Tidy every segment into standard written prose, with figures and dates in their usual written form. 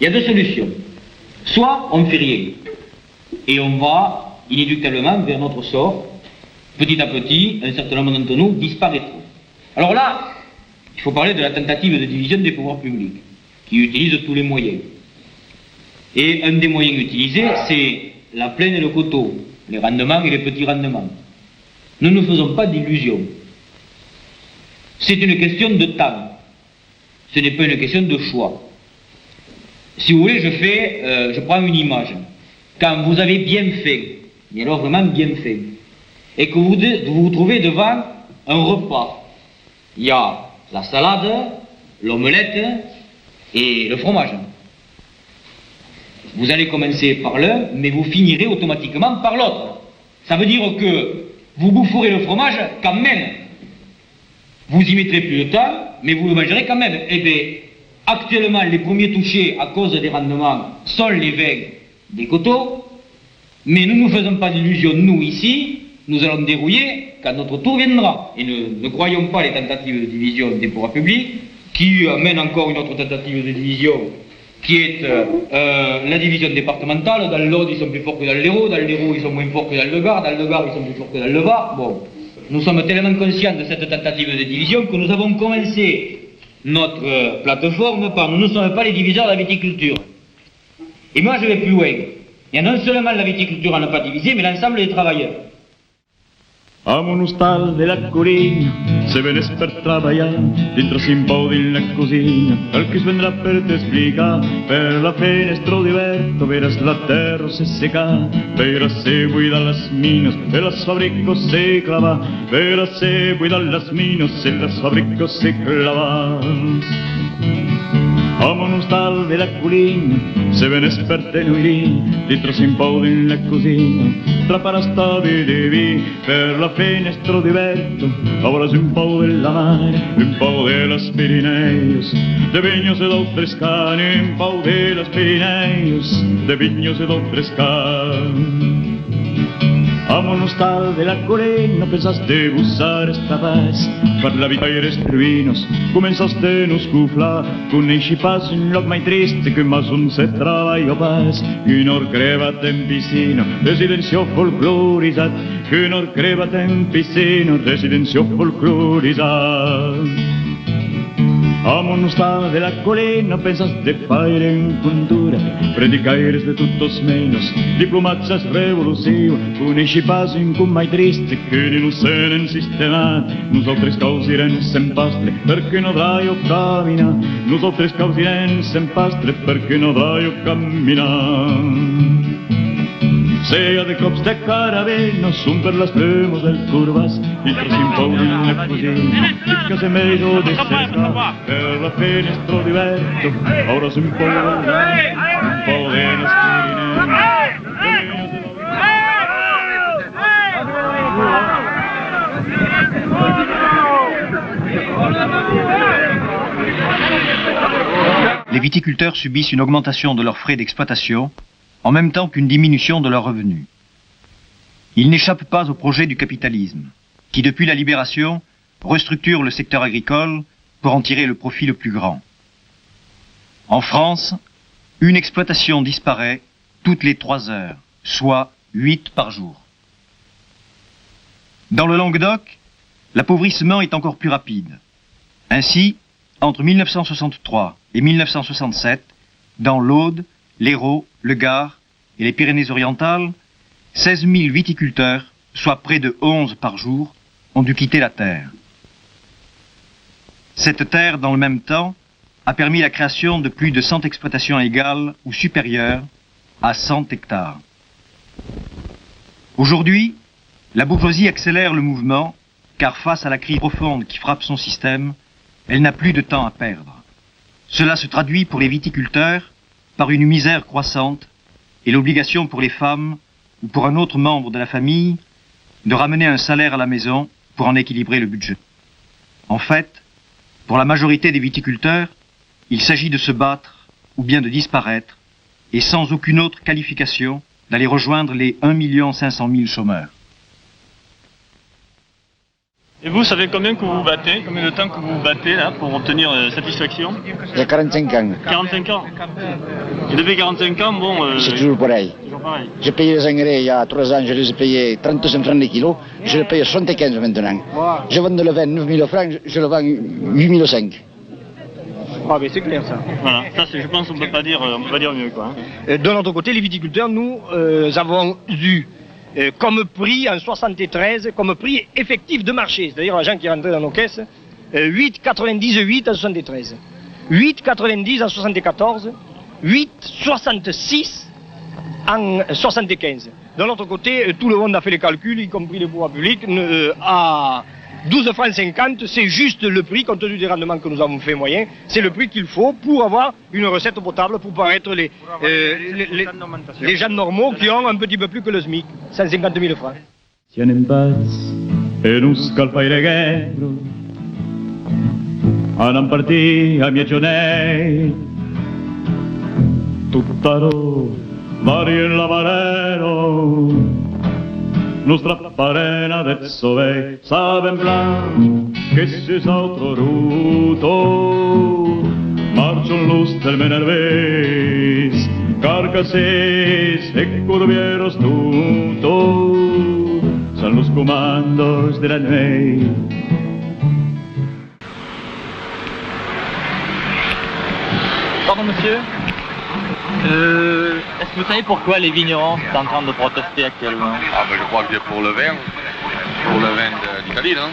Il y a deux solutions. Soit on ne fait rien, et on va inéluctablement vers notre sort. Petit à petit, un certain nombre d'entre nous disparaîtront. Alors là, il faut parler de la tentative de division des pouvoirs publics, qui utilise tous les moyens. Et un des moyens utilisés, c'est la plaine et le coteau, les rendements et les petits rendements. Ne nous faisons pas d'illusions. C'est une question de temps. Ce n'est pas une question de choix. Si vous voulez, je prends une image. Quand vous avez bien fait, et alors vraiment bien fait, et que vous vous trouvez devant un repas, il y a la salade, l'omelette et le fromage. Vous allez commencer par l'un, mais vous finirez automatiquement par l'autre. Ça veut dire que vous boufferez le fromage quand même. Vous y mettrez plus de temps, mais vous le mangerez quand même. Eh bien, actuellement, les premiers touchés à cause des rendements sont les vins des coteaux, mais nous ne nous faisons pas d'illusions, nous ici, nous allons dérouiller quand notre tour viendra. Et ne croyons pas les tentatives de division des pouvoirs publics, qui amènent encore une autre tentative de division, qui est la division départementale. Dans l'Aude, ils sont plus forts que dans l'Hérault, dans l'Hérault, ils sont moins forts que dans le Gard, ils sont plus forts que dans le Var. Bon, nous sommes tellement conscients de cette tentative de division que nous avons commencé notre plateforme par « Nous ne sommes pas les diviseurs de la viticulture ». Et moi, je vais plus loin. Il y a non seulement la viticulture à ne pas diviser, mais l'ensemble des travailleurs. A un hostal de la collina, se venes per treballar, dintre un pou dins la cosina, el que es vendrà per t'explicar, per la fenestra d'Iberto veràs la terra se secar, veràs se buidar les mines, per les fàbriques se clavar, veràs se buidar les mines, per les fàbriques se clavar. A un hostal de la collina, se venes per tenuirir, dintre un pou dins la cosina, traparàs tavi de vi, per la fenestra d'Iberto, veuràs un pou de la mar, un pou de les Pirineus, de vinyos i d'altres can, un pou de les Pirineus, de vinyos i d'altres can. A un hostal de la collina pensaste buscar esta paz, per la vida eres truinos, començaste a escuflar, coneixi pas un lloc mai triste que mas on se treballa pas, que no crevat en piscina, residenció folcloritzat, que no crevat en piscina, residenció folcloritzat. A un hostal de la collina pensaste faire en cultura, predicaires de tots menos, diplomats es revolució, coneixi pas un com mai triste que ni no sent sistemat, nosaltres causirem sen pastre perquè no draio caminar, nosaltres causirem sen pastre perquè no draio caminar. Sea de cops de carabenos, un per les premes del Curvàs, i per s'impone la cosina, i que se meglio de cercar, per la fenestra d'Iberto, ora s'impone un po' de Les viticulteurs subissent une augmentation de leurs frais d'exploitation en même temps qu'une diminution de leurs revenus. Ils n'échappent pas au projet du capitalisme, qui depuis la libération restructure le secteur agricole pour en tirer le profit le plus grand. En France, une exploitation disparaît toutes les 3 heures, soit 8 par jour. Dans le Languedoc, l'appauvrissement est encore plus rapide. Ainsi, entre 1963 et 1967, dans l'Aude, l'Hérault, le Gard et les Pyrénées-Orientales, 16 000 viticulteurs, soit près de 11 par jour, ont dû quitter la terre. Cette terre, dans le même temps, a permis la création de plus de 100 exploitations égales ou supérieures à 100 hectares. Aujourd'hui, la bourgeoisie accélère le mouvement, car face à la crise profonde qui frappe son système, elle n'a plus de temps à perdre. Cela se traduit pour les viticulteurs par une misère croissante et l'obligation pour les femmes ou pour un autre membre de la famille de ramener un salaire à la maison pour en équilibrer le budget. En fait, pour la majorité des viticulteurs, il s'agit de se battre ou bien de disparaître et sans aucune autre qualification d'aller rejoindre les 1 500 000 chômeurs. Et vous savez combien que vous vous battez, combien de temps que vous vous battez là pour obtenir satisfaction? Il y a 45 ans. 45 ans. Et depuis 45 ans, bon... c'est toujours pareil. Toujours pareil. J'ai payé les engrais il y a 3 ans, je les ai payés 35 francs les kilos, je les paye 75 maintenant. Je vends le vin 9 000 francs, je le vends 8 500. Ah ben c'est clair ça. Voilà, ça je pense qu'on ne peut pas dire mieux quoi. De notre côté, les viticulteurs, nous avons eu comme prix en 73, comme prix effectif de marché, c'est-à-dire l'argent qui rentrait dans nos caisses, 8,98 en 73, 8,90 en 74, 8,66 en 75. De l'autre côté, tout le monde a fait les calculs, y compris les pouvoirs publics, à 12 francs 50, c'est juste le prix, compte tenu des rendements que nous avons fait moyen, c'est le prix qu'il faut pour avoir une recette potable, pour paraître les gens normaux qui ont un petit peu plus que le SMIC, 150 000 francs. Sian en paz en un scalpaireghetto, hanno partì a Miacionei, tuttaro vari in lavarero, nostra parena del sove, saben blanc, che si sa otro ruto, marcion luz del menerves, carcases e curbieros tuto, son los comandos de la nuit. Pardon monsieur, est-ce que vous savez pourquoi les vignerons sont en train de protester actuellement? Ah ben je crois que c'est pour le vin d'Italie, non?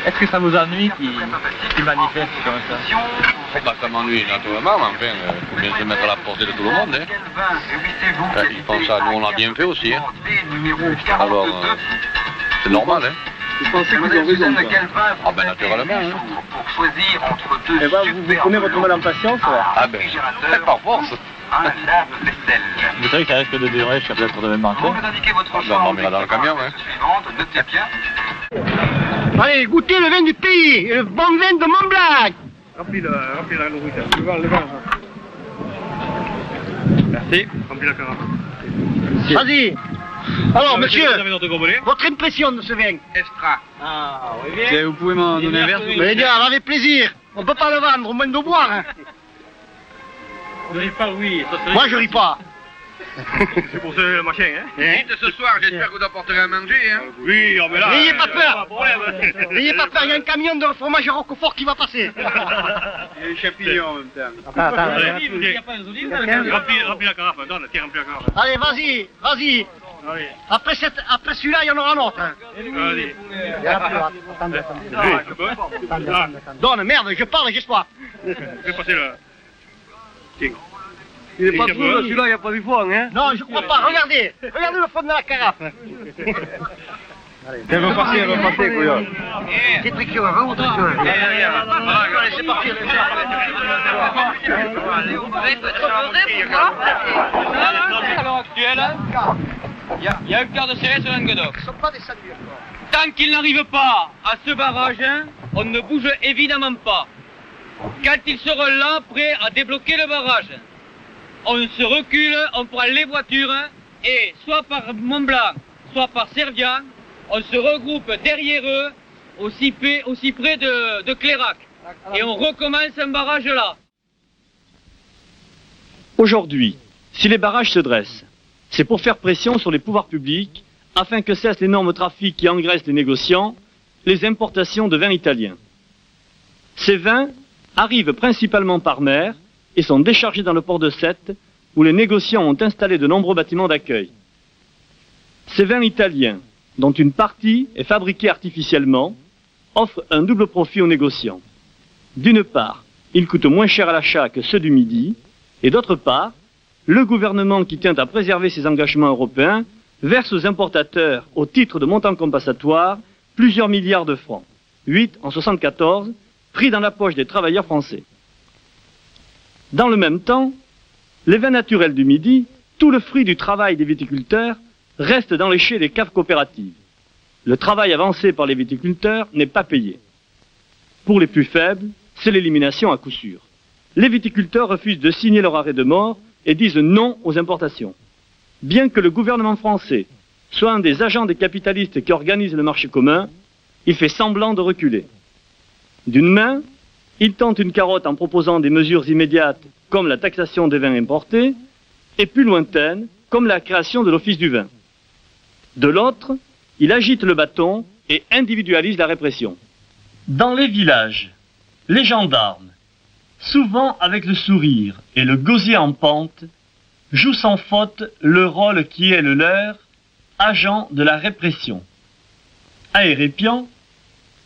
Est-ce que ça vous ennuie qu'ils manifestent comme ça? Bah ça m'ennuie naturellement, mais enfin, il faut bien se mettre à la portée de tout le monde, hein. Ils font ça, nous on l'a bien fait aussi, hein. Alors, c'est normal, hein. Vous pensez qu'ils ont raison, quoi? Ah ben naturellement, hein. Eh ben, vous prenez votre mal en patience, ah ben, par force. Vous savez que ça risque de durer jusqu'à peut-être demain matin? Ben, on dormira dans le camion, hein. Allez, goûtez le vin du pays, le bon vin de Mont-Blanc. Remplis la nourriture, le vin. Merci. Remplis la carafe. Vas-y. Alors, monsieur, votre impression de ce vin? Extra. Ah, oui, bien. Vous pouvez m'en donner un verre? Mais bien, avec plaisir. On peut pas le vendre, au moins de boire. Hein. Vous ne dites pas oui, ça serait... Moi, je ris pas. C'est pour ce machin, hein. Dites ce soir, j'espère que vous apporterez à manger, hein. Oui, on là. N'ayez pas peur. N'ayez pas peur, il y a un camion de fromage à Roquefort qui va passer. Il y a des champignons en même temps. Attends, Il n'y a pas de olives, Remplis la carafe, donne, tiens, remplis la carafe. allez, vas-y. Après celui-là, il y en aura un autre. Hein. Allez. Donne, merde, je parle, j'ai soif. Je vais passer le... Tiens. Il est pas trop, celui-là, il n'y a pas du fond, hein? Non, je crois pas, regardez le fond de la carafe. Elle va passer, couillon. C'est triqueux, hein, ou triqueux? Allez, c'est parti. À l'heure actuelle, il y a un quart de serré sur Languedoc. Ils sont pas descendus encore. Tant qu'il n'arrive pas à ce barrage, on ne bouge évidemment pas. Quand ils seront là, prêts à débloquer le barrage, on se recule, on prend les voitures et soit par Mont-Blanc, soit par Servian, on se regroupe derrière eux, aussi près de Clérac. Et on recommence un barrage là. Aujourd'hui, si les barrages se dressent, c'est pour faire pression sur les pouvoirs publics afin que cesse l'énorme trafic qui engraisse les négociants, les importations de vins italiens. Ces vins arrivent principalement par mer et sont déchargés dans le port de Sète, où les négociants ont installé de nombreux bâtiments d'accueil. Ces vins italiens, dont une partie est fabriquée artificiellement, offrent un double profit aux négociants. D'une part, ils coûtent moins cher à l'achat que ceux du Midi, et d'autre part, le gouvernement qui tient à préserver ses engagements européens verse aux importateurs, au titre de montant compensatoire, plusieurs milliards de francs, 8 en 74, pris dans la poche des travailleurs français. Dans le même temps, les vins naturels du Midi, tout le fruit du travail des viticulteurs, restent dans les chais des caves coopératives. Le travail avancé par les viticulteurs n'est pas payé. Pour les plus faibles, c'est l'élimination à coup sûr. Les viticulteurs refusent de signer leur arrêt de mort et disent non aux importations. Bien que le gouvernement français soit un des agents des capitalistes qui organisent le marché commun, il fait semblant de reculer. D'une main, il tente une carotte en proposant des mesures immédiates comme la taxation des vins importés et plus lointaines comme la création de l'office du vin. De l'autre, il agite le bâton et individualise la répression. Dans les villages, les gendarmes, souvent avec le sourire et le gosier en pente, jouent sans faute le rôle qui est le leur, agent de la répression. À Hérépian,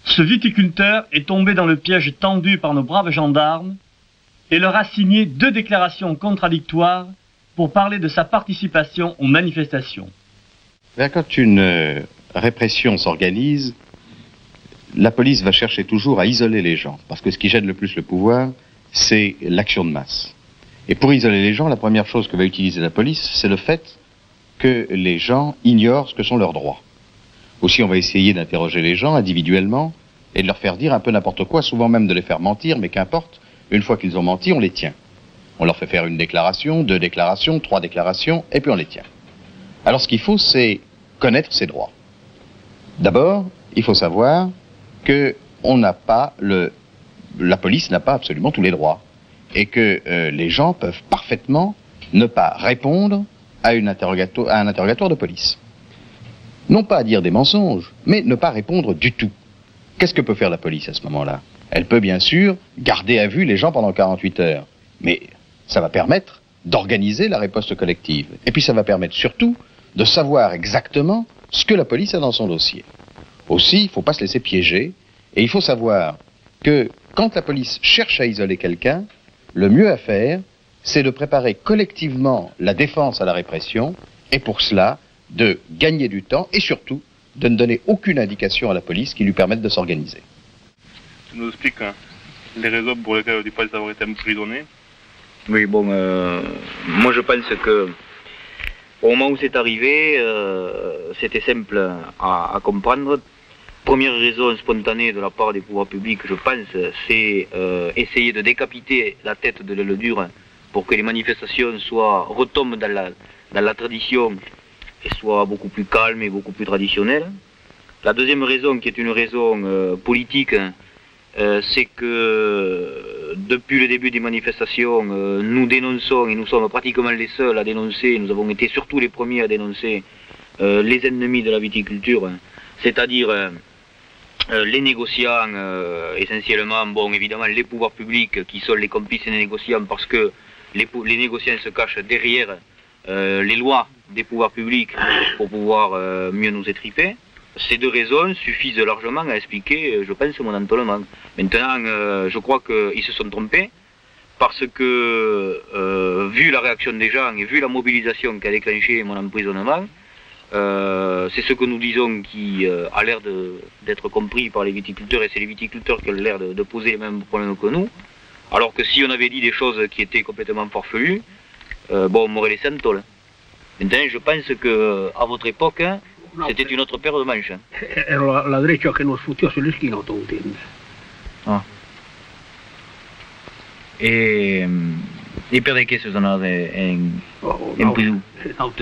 ce viticulteur est tombé dans le piège tendu par nos braves gendarmes et leur a signé 2 déclarations contradictoires pour parler de sa participation aux manifestations. Quand une répression s'organise, la police va chercher toujours à isoler les gens, parce que ce qui gêne le plus le pouvoir, c'est l'action de masse. Et pour isoler les gens, la première chose que va utiliser la police, c'est le fait que les gens ignorent ce que sont leurs droits. Aussi, on va essayer d'interroger les gens individuellement et de leur faire dire un peu n'importe quoi, souvent même de les faire mentir, mais qu'importe, une fois qu'ils ont menti, on les tient. On leur fait faire 1 déclaration, 2 déclarations, 3 déclarations, et puis on les tient. Alors ce qu'il faut, c'est connaître ses droits. D'abord, il faut savoir que la police n'a pas absolument tous les droits, et que les gens peuvent parfaitement ne pas répondre à un interrogatoire de police. Non pas à dire des mensonges, mais ne pas répondre du tout. Qu'est-ce que peut faire la police à ce moment-là? Elle peut bien sûr garder à vue les gens pendant 48 heures, mais ça va permettre d'organiser la riposte collective. Et puis ça va permettre surtout de savoir exactement ce que la police a dans son dossier. Aussi, il ne faut pas se laisser piéger, et il faut savoir que quand la police cherche à isoler quelqu'un, le mieux à faire, c'est de préparer collectivement la défense à la répression, et pour cela, de gagner du temps, et surtout, de ne donner aucune indication à la police qui lui permette de s'organiser. Tu nous expliques les raisons pour lesquelles tu penses avoir été emprisonné? Oui, bon, moi je pense que au moment où c'est arrivé, c'était simple à comprendre. Première raison spontanée de la part des pouvoirs publics, je pense, c'est essayer de décapiter la tête de l'aile dure pour que les manifestations retombent dans la tradition et soient beaucoup plus calmes et beaucoup plus traditionnelles. La deuxième raison, qui est une raison politique, c'est que depuis le début des manifestations, nous dénonçons, et nous sommes pratiquement les seuls à dénoncer, nous avons été surtout les premiers à dénoncer les ennemis de la viticulture, c'est-à-dire les négociants, essentiellement, bon, évidemment, les pouvoirs publics qui sont les complices des négociants, parce que les négociants se cachent derrière les lois des pouvoirs publics pour pouvoir mieux nous étriper. Ces 2 raisons suffisent largement à expliquer, je pense, mon entournement. Maintenant, je crois qu'ils se sont trompés, parce que, vu la réaction des gens et vu la mobilisation qui a déclenché mon emprisonnement, c'est ce que nous disons qui a l'air d'être compris par les viticulteurs, et c'est les viticulteurs qui ont l'air de poser les mêmes problèmes que nous, alors que si on avait dit des choses qui étaient complètement farfelues, bon, on m'aurait laissé en tôle. Maintenant, je pense qu'à votre époque, c'était une autre paire de manches. Era la derecha che nos futió sulle schiene, tu intendi. Ah. E perché si sono andate in prison? No,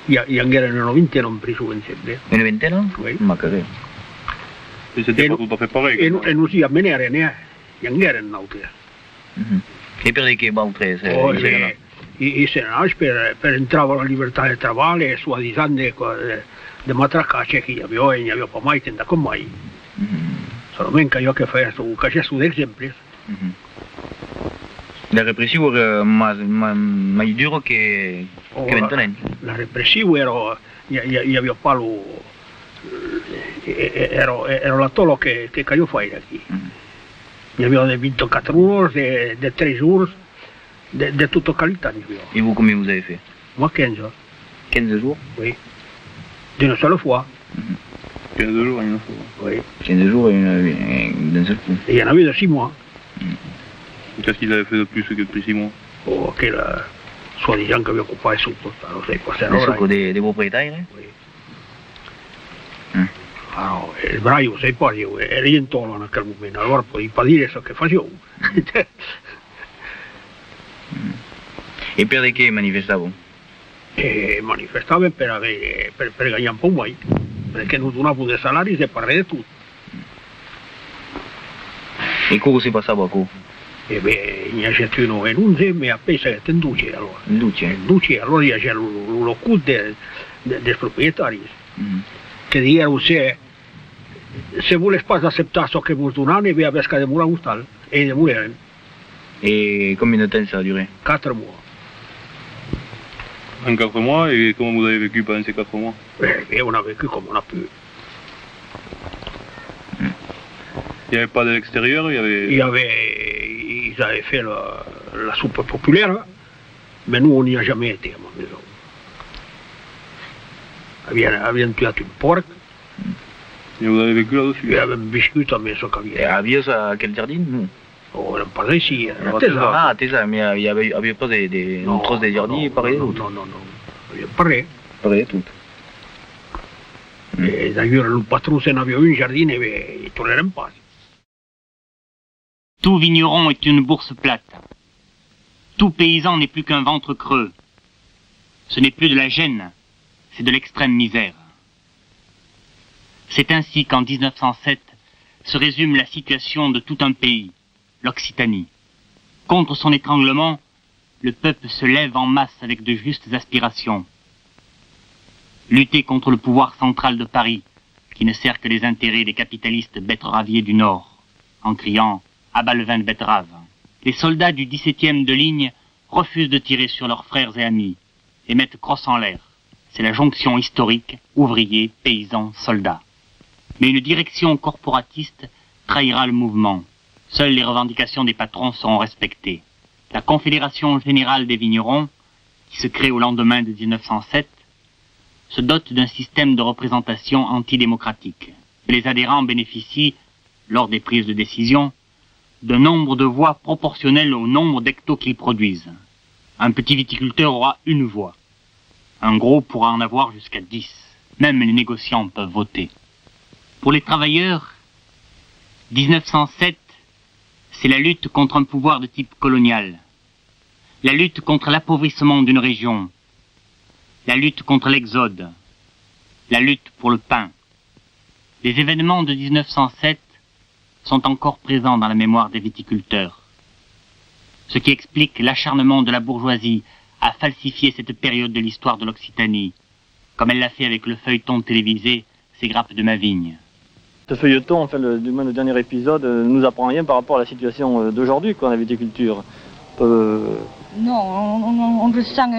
gli erano 20 non preso insieme. Une vingtaine? Oui. Ma che Et c'était pas tout à fait pareil. E non si a menare ne gli erano autre. E perché Bautre I senators per entrare alla libertà di travaglio e sua disande de matracace che non aveva mai tentato con mai. Solamente io che fai su cace su esempi. La repressione era mai duro che maintenant. La repressione aveva palo era la tolo che io fai da qui. Il y avait 24 jours, de 3 jours, de toute qualité. Et vous, combien vous avez fait? Moi, 15 jours. 15 jours? Oui. D'une seule fois. 15 jours et une fois. Oui. 15 jours et d'un seul coup. Et il y en avait de 6 mois. Qu'est-ce qu'ils avaient fait de plus que depuis 6 mois? Oh, che la soi-disant che aveva occupato il succo. Non sai cosa era. Il succo dei proprietari? Oui. Allora, il braio, sai poi, era in tolo in quel momento, allora potevi pas dire ciò che facevo. E perché manifestavo? Manifestavo per guadagnare un po' mai, perché non donavo dei salari e parlare di tutto. Et comment c'est passé à Baco? E beh, ne c'è uno in 11, ma pensa che è in 12 allora. In 12? In 12, allora c'è lo CUD dei proprietari. Che dicono se vuole spazio accettare so che molto un anno e via pesca di mura gustal e di mure. Et combien de temps ça a duré? 4 mois. En 4 mois, et comment vous avez vécu pendant ces 4 mois? Et on a vécu comme on a pu. Il n'y avait pas de l'extérieur, il y avait... Ils avaient fait la soupe populaire, mais nous on n'y a jamais été à ma maison. Abbiamo tuato il porc. Et vous avez vécu là-dessus? E abbiamo vissuto a maison qu'avia. Et à Bios, à quel jardin? Oh, on parlait ici, à Tesa. Ah, à Tesa, mais il n'y avait pas des trosses de jardin pareil? Non. Il pareil. Pareil, tout. Et d'ailleurs, le patron, s'en avait un jardin, il ne tolérait pas. Tout vigneron est une bourse plate. Tout paysan n'est plus qu'un ventre creux. Ce n'est plus de la gêne, c'est de l'extrême misère. C'est ainsi qu'en 1907 se résume la situation de tout un pays, l'Occitanie. Contre son étranglement, le peuple se lève en masse avec de justes aspirations. Lutter contre le pouvoir central de Paris, qui ne sert que les intérêts des capitalistes betteraviers du Nord, en criant « à bas le vin de betterave ». Les soldats du 17e de ligne refusent de tirer sur leurs frères et amis et mettent crosse en l'air. C'est la jonction historique, ouvriers, paysans, soldats. Mais une direction corporatiste trahira le mouvement. Seules les revendications des patrons seront respectées. La Confédération générale des vignerons, qui se crée au lendemain de 1907, se dote d'un système de représentation antidémocratique. Les adhérents bénéficient, lors des prises de décision, d'un nombre de voix proportionnel au nombre d'hectos qu'ils produisent. Un petit viticulteur aura une voix. Un gros pourra en avoir jusqu'à 10. Même les négociants peuvent voter. Pour les travailleurs, 1907, c'est la lutte contre un pouvoir de type colonial, la lutte contre l'appauvrissement d'une région, la lutte contre l'exode, la lutte pour le pain. Les événements de 1907 sont encore présents dans la mémoire des viticulteurs. Ce qui explique l'acharnement de la bourgeoisie à falsifier cette période de l'histoire de l'Occitanie, comme elle l'a fait avec le feuilleton télévisé « Ces grappes de ma vigne ». Ce feuilleton, enfin, du moins le dernier épisode, ne nous apprend rien par rapport à la situation d'aujourd'hui, quoi, en viticulture. Non, on ressent,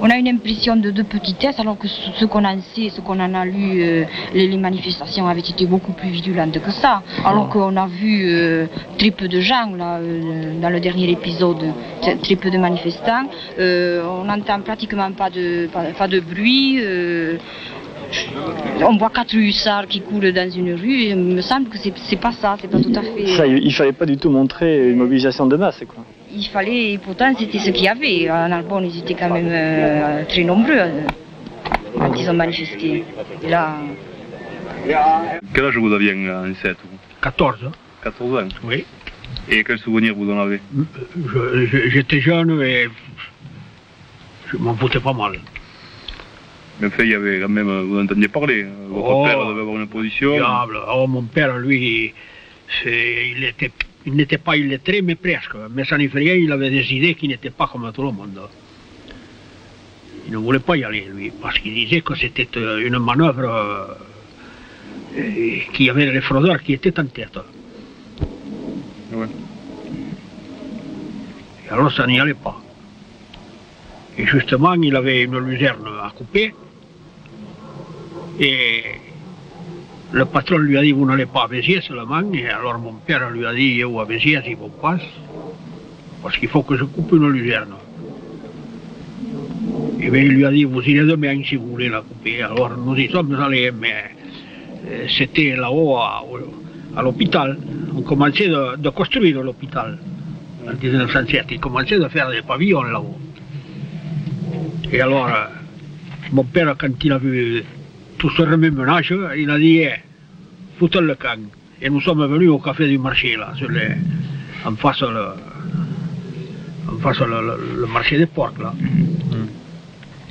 on a une impression de petitesse, alors que ce qu'on en sait, ce qu'on en a lu, les manifestations avaient été beaucoup plus violentes que ça. Alors qu'on a vu très peu de gens là, dans le dernier épisode, très peu de manifestants. On n'entend pratiquement pas de bruit. On voit 4 hussards qui coulent dans une rue, et il me semble que c'est pas ça, c'est pas tout à fait... Ça, il fallait pas du tout montrer une mobilisation de masse, quoi. Il fallait, et pourtant c'était ce qu'il y avait. En Narbonne, ils étaient quand même très nombreux quand ils ont manifesté. Et là... Quel âge vous aviez en 7? 14. 14 ans? Oui. Et quel souvenir vous en avez? J'étais jeune et je m'en foutais pas mal. Mais enfin, il y avait quand même, vous entendiez parler, votre père devait avoir une position. Diable. Oh, mon père, lui, il n'était pas illettré, mais presque. Mais ça n'y fait rien, il avait des idées qui n'étaient pas comme tout le monde. Il ne voulait pas y aller, lui, parce qu'il disait que c'était une manœuvre qu'il y avait les fraudeurs qui étaient en tête. Ouais. Et alors ça n'y allait pas. Et justement, il avait une luzerne à couper. Et le patron lui a dit, vous n'allez pas à Béziers seulement. Et alors mon père lui a dit, où à Béziers, il vous passe. Parce qu'il faut que je coupe une luzerne. Et bien il lui a dit, vous irez demain si vous voulez la couper. Alors nous y sommes allés, mais c'était là-haut à l'hôpital. On commençait de construire l'hôpital. En 1907, ils commençaient de faire des pavillons là-haut. Et alors, mon père, quand il a vu tout ce remue-ménage, il a dit, foutez le camp. Et nous sommes venus au café du marché, là, en face le marché des porcs, là.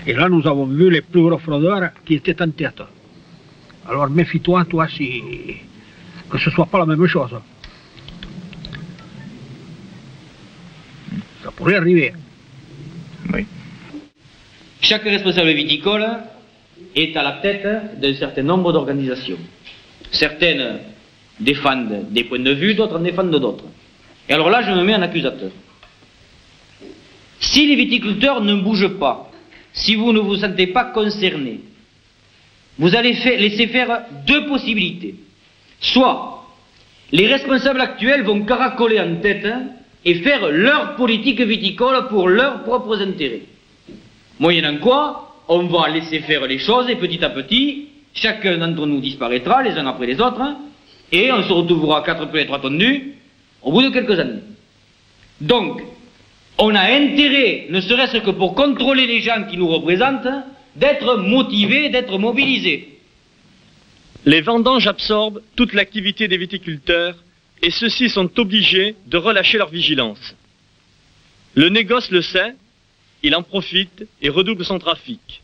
Et là, nous avons vu les plus gros fraudeurs qui étaient en tête. Alors, méfie-toi, toi, que ce ne soit pas la même chose. pour y arriver. Oui. Chaque responsable viticole est à la tête d'un certain nombre d'organisations. Certaines défendent des points de vue, d'autres en défendent d'autres. Et alors là, je me mets en accusateur. Si les viticulteurs ne bougent pas, si vous ne vous sentez pas concernés, vous allez laisser faire deux possibilités. Soit les responsables actuels vont caracoler en tête et faire leur politique viticole pour leurs propres intérêts. Moyennant quoi, on va laisser faire les choses et petit à petit, chacun d'entre nous disparaîtra les uns après les autres et on se retrouvera 4 pieds et 3 tonnes nus au bout de quelques années. Donc, on a intérêt, ne serait-ce que pour contrôler les gens qui nous représentent, d'être motivés, d'être mobilisés. Les vendanges absorbent toute l'activité des viticulteurs et ceux-ci sont obligés de relâcher leur vigilance. Le négoce le sait, il en profite et redouble son trafic.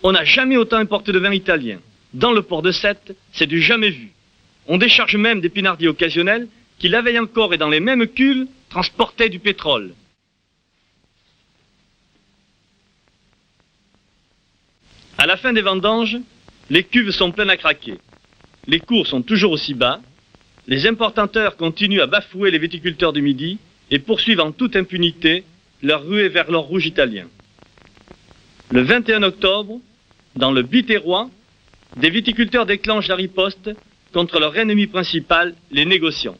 On n'a jamais autant importé de vin italien. Dans le port de Sète, c'est du jamais vu. On décharge même des pinardiers occasionnels qui, la veille encore et dans les mêmes cuves, transportaient du pétrole. À la fin des vendanges, les cuves sont pleines à craquer. Les cours sont toujours aussi bas. Les importateurs continuent à bafouer les viticulteurs du Midi et poursuivent en toute impunité leur ruée vers l'or rouge italien. Le 21 octobre, dans le Biterrois, des viticulteurs déclenchent la riposte contre leur ennemi principal, les négociants.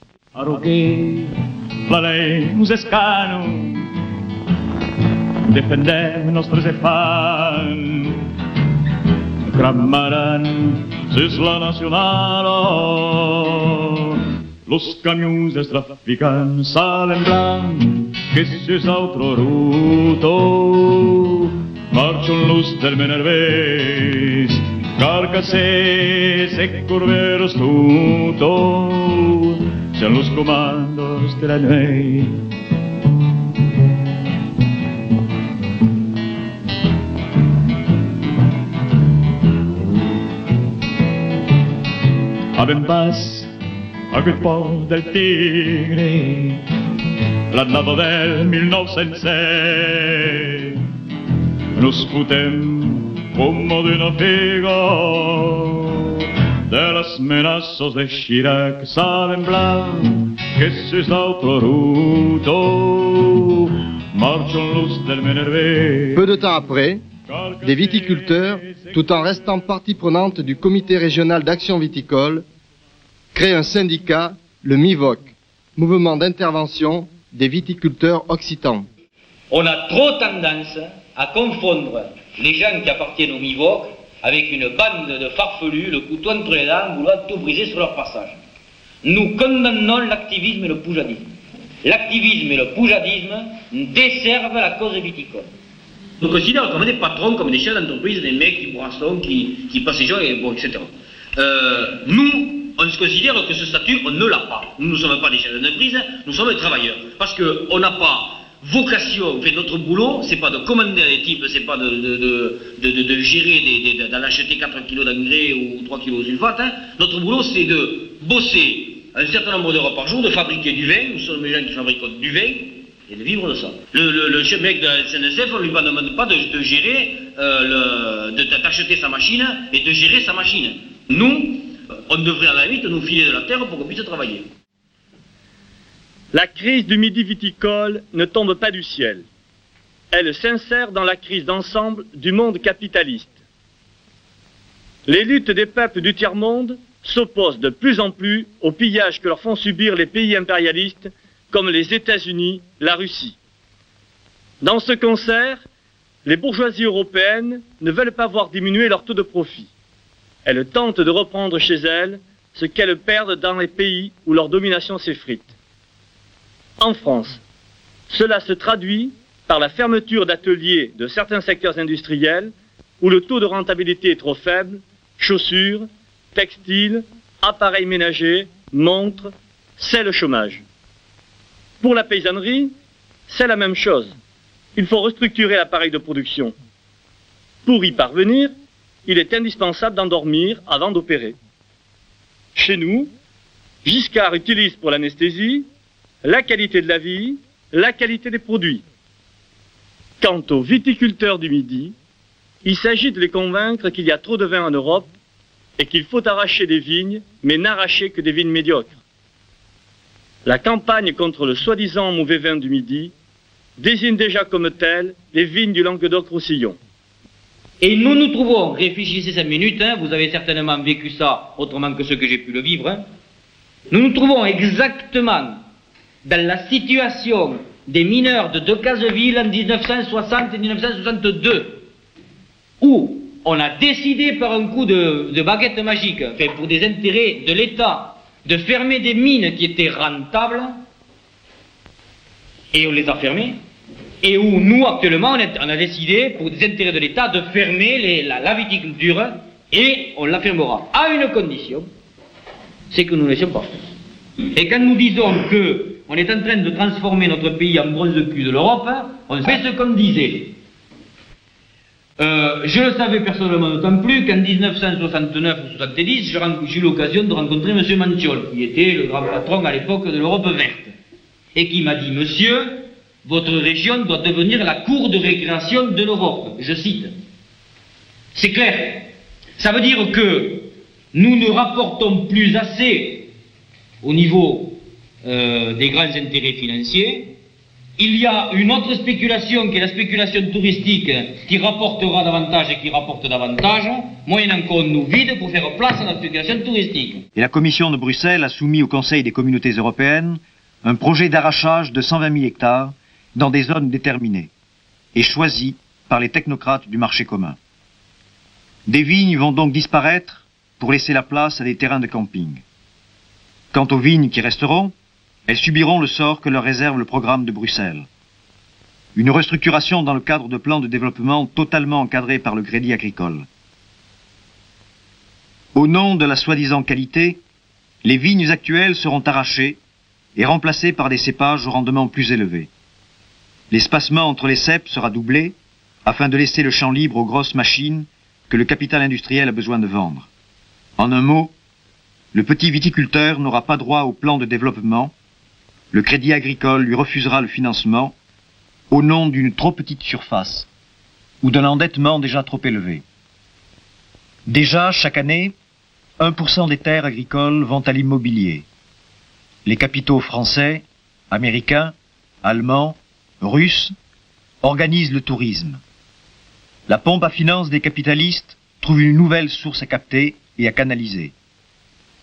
Isla Nacional, los caminhões trafican salen blanc, que se es otro ruto, marchan los del Menervés, carcases y curveros tutos, sean los comandos de la nuez. Ave en paz, aquest port del Tigre, la nada del 1907. Nos fotem como de una figa de las amenazas de Chirac, salen blanc, que se es otro ruto, marchan los del Menervés. Peu de temps après, des viticulteurs, tout en restant partie prenante du comité régional d'action viticole, créent un syndicat, le MIVOC, Mouvement d'intervention des viticulteurs occitans. On a trop tendance à confondre les gens qui appartiennent au MIVOC avec une bande de farfelus, le couteau entre les dents, vouloir tout briser sur leur passage. Nous condamnons l'activisme et le poujadisme. L'activisme et le poujadisme desservent la cause viticole. On considère comme des patrons, comme des chefs d'entreprise, des mecs qui brassent, qui passent les gens, et bon, etc. Nous, on se considère que ce statut, on ne l'a pas. Nous ne sommes pas des chefs d'entreprise, nous sommes des travailleurs. Parce qu'on n'a pas vocation, fait notre boulot, c'est pas de commander à des types, c'est pas de gérer, d'en acheter 4 kilos d'engrais ou 3 kilos de sulfate. Hein. Notre boulot, c'est de bosser un certain nombre d'heures par jour, de fabriquer du vin, nous sommes les gens qui fabriquent du vin, et de vivre de ça. Le chef mec de la SNCF, on ne lui demande pas de gérer, d'acheter sa machine et de gérer sa machine. Nous, on devrait à la limite nous filer de la terre pour qu'on puisse travailler. La crise du Midi viticole ne tombe pas du ciel. Elle s'insère dans la crise d'ensemble du monde capitaliste. Les luttes des peuples du tiers-monde s'opposent de plus en plus au pillage que leur font subir les pays impérialistes comme les États-Unis, la Russie. Dans ce concert, les bourgeoisies européennes ne veulent pas voir diminuer leur taux de profit. Elles tentent de reprendre chez elles ce qu'elles perdent dans les pays où leur domination s'effrite. En France, cela se traduit par la fermeture d'ateliers de certains secteurs industriels où le taux de rentabilité est trop faible, chaussures, textiles, appareils ménagers, montres, c'est le chômage. Pour la paysannerie, c'est la même chose. Il faut restructurer l'appareil de production. Pour y parvenir, il est indispensable d'endormir avant d'opérer. Chez nous, Giscard utilise pour l'anesthésie la qualité de la vie, la qualité des produits. Quant aux viticulteurs du Midi, il s'agit de les convaincre qu'il y a trop de vin en Europe et qu'il faut arracher des vignes, mais n'arracher que des vignes médiocres. La campagne contre le soi-disant mauvais vin du Midi désigne déjà comme telle les vignes du Languedoc-Roussillon. Et nous nous trouvons, réfléchissez 5 minutes, vous avez certainement vécu ça autrement que ce que j'ai pu le vivre, nous nous trouvons exactement dans la situation des mineurs de Decazeville en 1960 et 1962, où on a décidé par un coup de baguette magique, enfin pour des intérêts de l'État, de fermer des mines qui étaient rentables, et on les a fermées, et où nous actuellement on a décidé pour des intérêts de l'État de fermer la viticulture, et on la fermera à une condition, c'est que nous ne laissions pas faire. Et quand nous disons qu'on est en train de transformer notre pays en bronze de cul de l'Europe, on fait ce qu'on disait. Je le savais personnellement d'autant plus qu'en 1969 ou 70, j'ai eu l'occasion de rencontrer M. Manciol, qui était le grand patron à l'époque de l'Europe verte, et qui m'a dit: Monsieur, votre région doit devenir la cour de récréation de l'Europe. Je cite. C'est clair. Ça veut dire que nous ne rapportons plus assez au niveau des grands intérêts financiers. Il y a une autre spéculation qui est la spéculation touristique qui rapportera davantage et qui rapporte davantage, moyennant qu'on nous vide pour faire place à la spéculation touristique. Et la Commission de Bruxelles a soumis au Conseil des communautés européennes un projet d'arrachage de 120 000 hectares dans des zones déterminées et choisies par les technocrates du marché commun. Des vignes vont donc disparaître pour laisser la place à des terrains de camping. Quant aux vignes qui resteront, elles subiront le sort que leur réserve le programme de Bruxelles. Une restructuration dans le cadre de plans de développement totalement encadrés par le crédit agricole. Au nom de la soi-disant qualité, les vignes actuelles seront arrachées et remplacées par des cépages au rendement plus élevé. L'espacement entre les ceps sera doublé afin de laisser le champ libre aux grosses machines que le capital industriel a besoin de vendre. En un mot, le petit viticulteur n'aura pas droit au plan de développement, le crédit agricole lui refusera le financement au nom d'une trop petite surface ou d'un endettement déjà trop élevé. Déjà, chaque année, 1% des terres agricoles vont à l'immobilier. Les capitaux français, américains, allemands, russes organisent le tourisme. La pompe à finances des capitalistes trouve une nouvelle source à capter et à canaliser.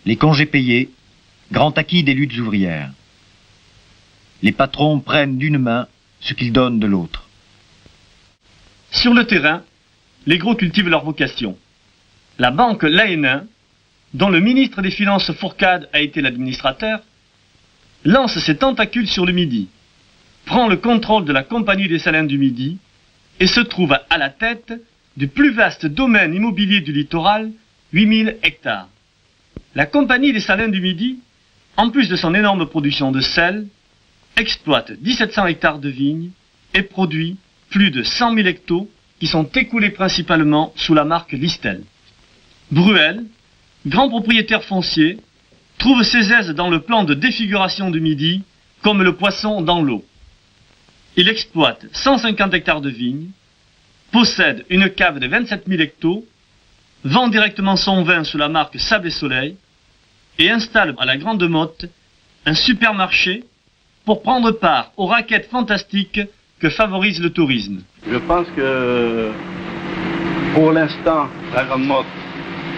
Les congés payés, grand acquis des luttes ouvrières. Les patrons prennent d'une main ce qu'ils donnent de l'autre. Sur le terrain, les gros cultivent leur vocation. La banque l'AN1, dont le ministre des Finances Fourcade a été l'administrateur, lance ses tentacules sur le Midi, prend le contrôle de la Compagnie des Salins du Midi et se trouve à la tête du plus vaste domaine immobilier du littoral, 8000 hectares. La Compagnie des Salins du Midi, en plus de son énorme production de sel, exploite 1700 hectares de vignes et produit plus de 100 000 hectos qui sont écoulés principalement sous la marque Listel. Bruel, grand propriétaire foncier, trouve ses aises dans le plan de défiguration du Midi comme le poisson dans l'eau. Il exploite 150 hectares de vignes, possède une cave de 27 000 hectos, vend directement son vin sous la marque Sable et Soleil et installe à la Grande Motte un supermarché pour prendre part aux raquettes fantastiques que favorise le tourisme. Je pense que pour l'instant, la Grande Motte,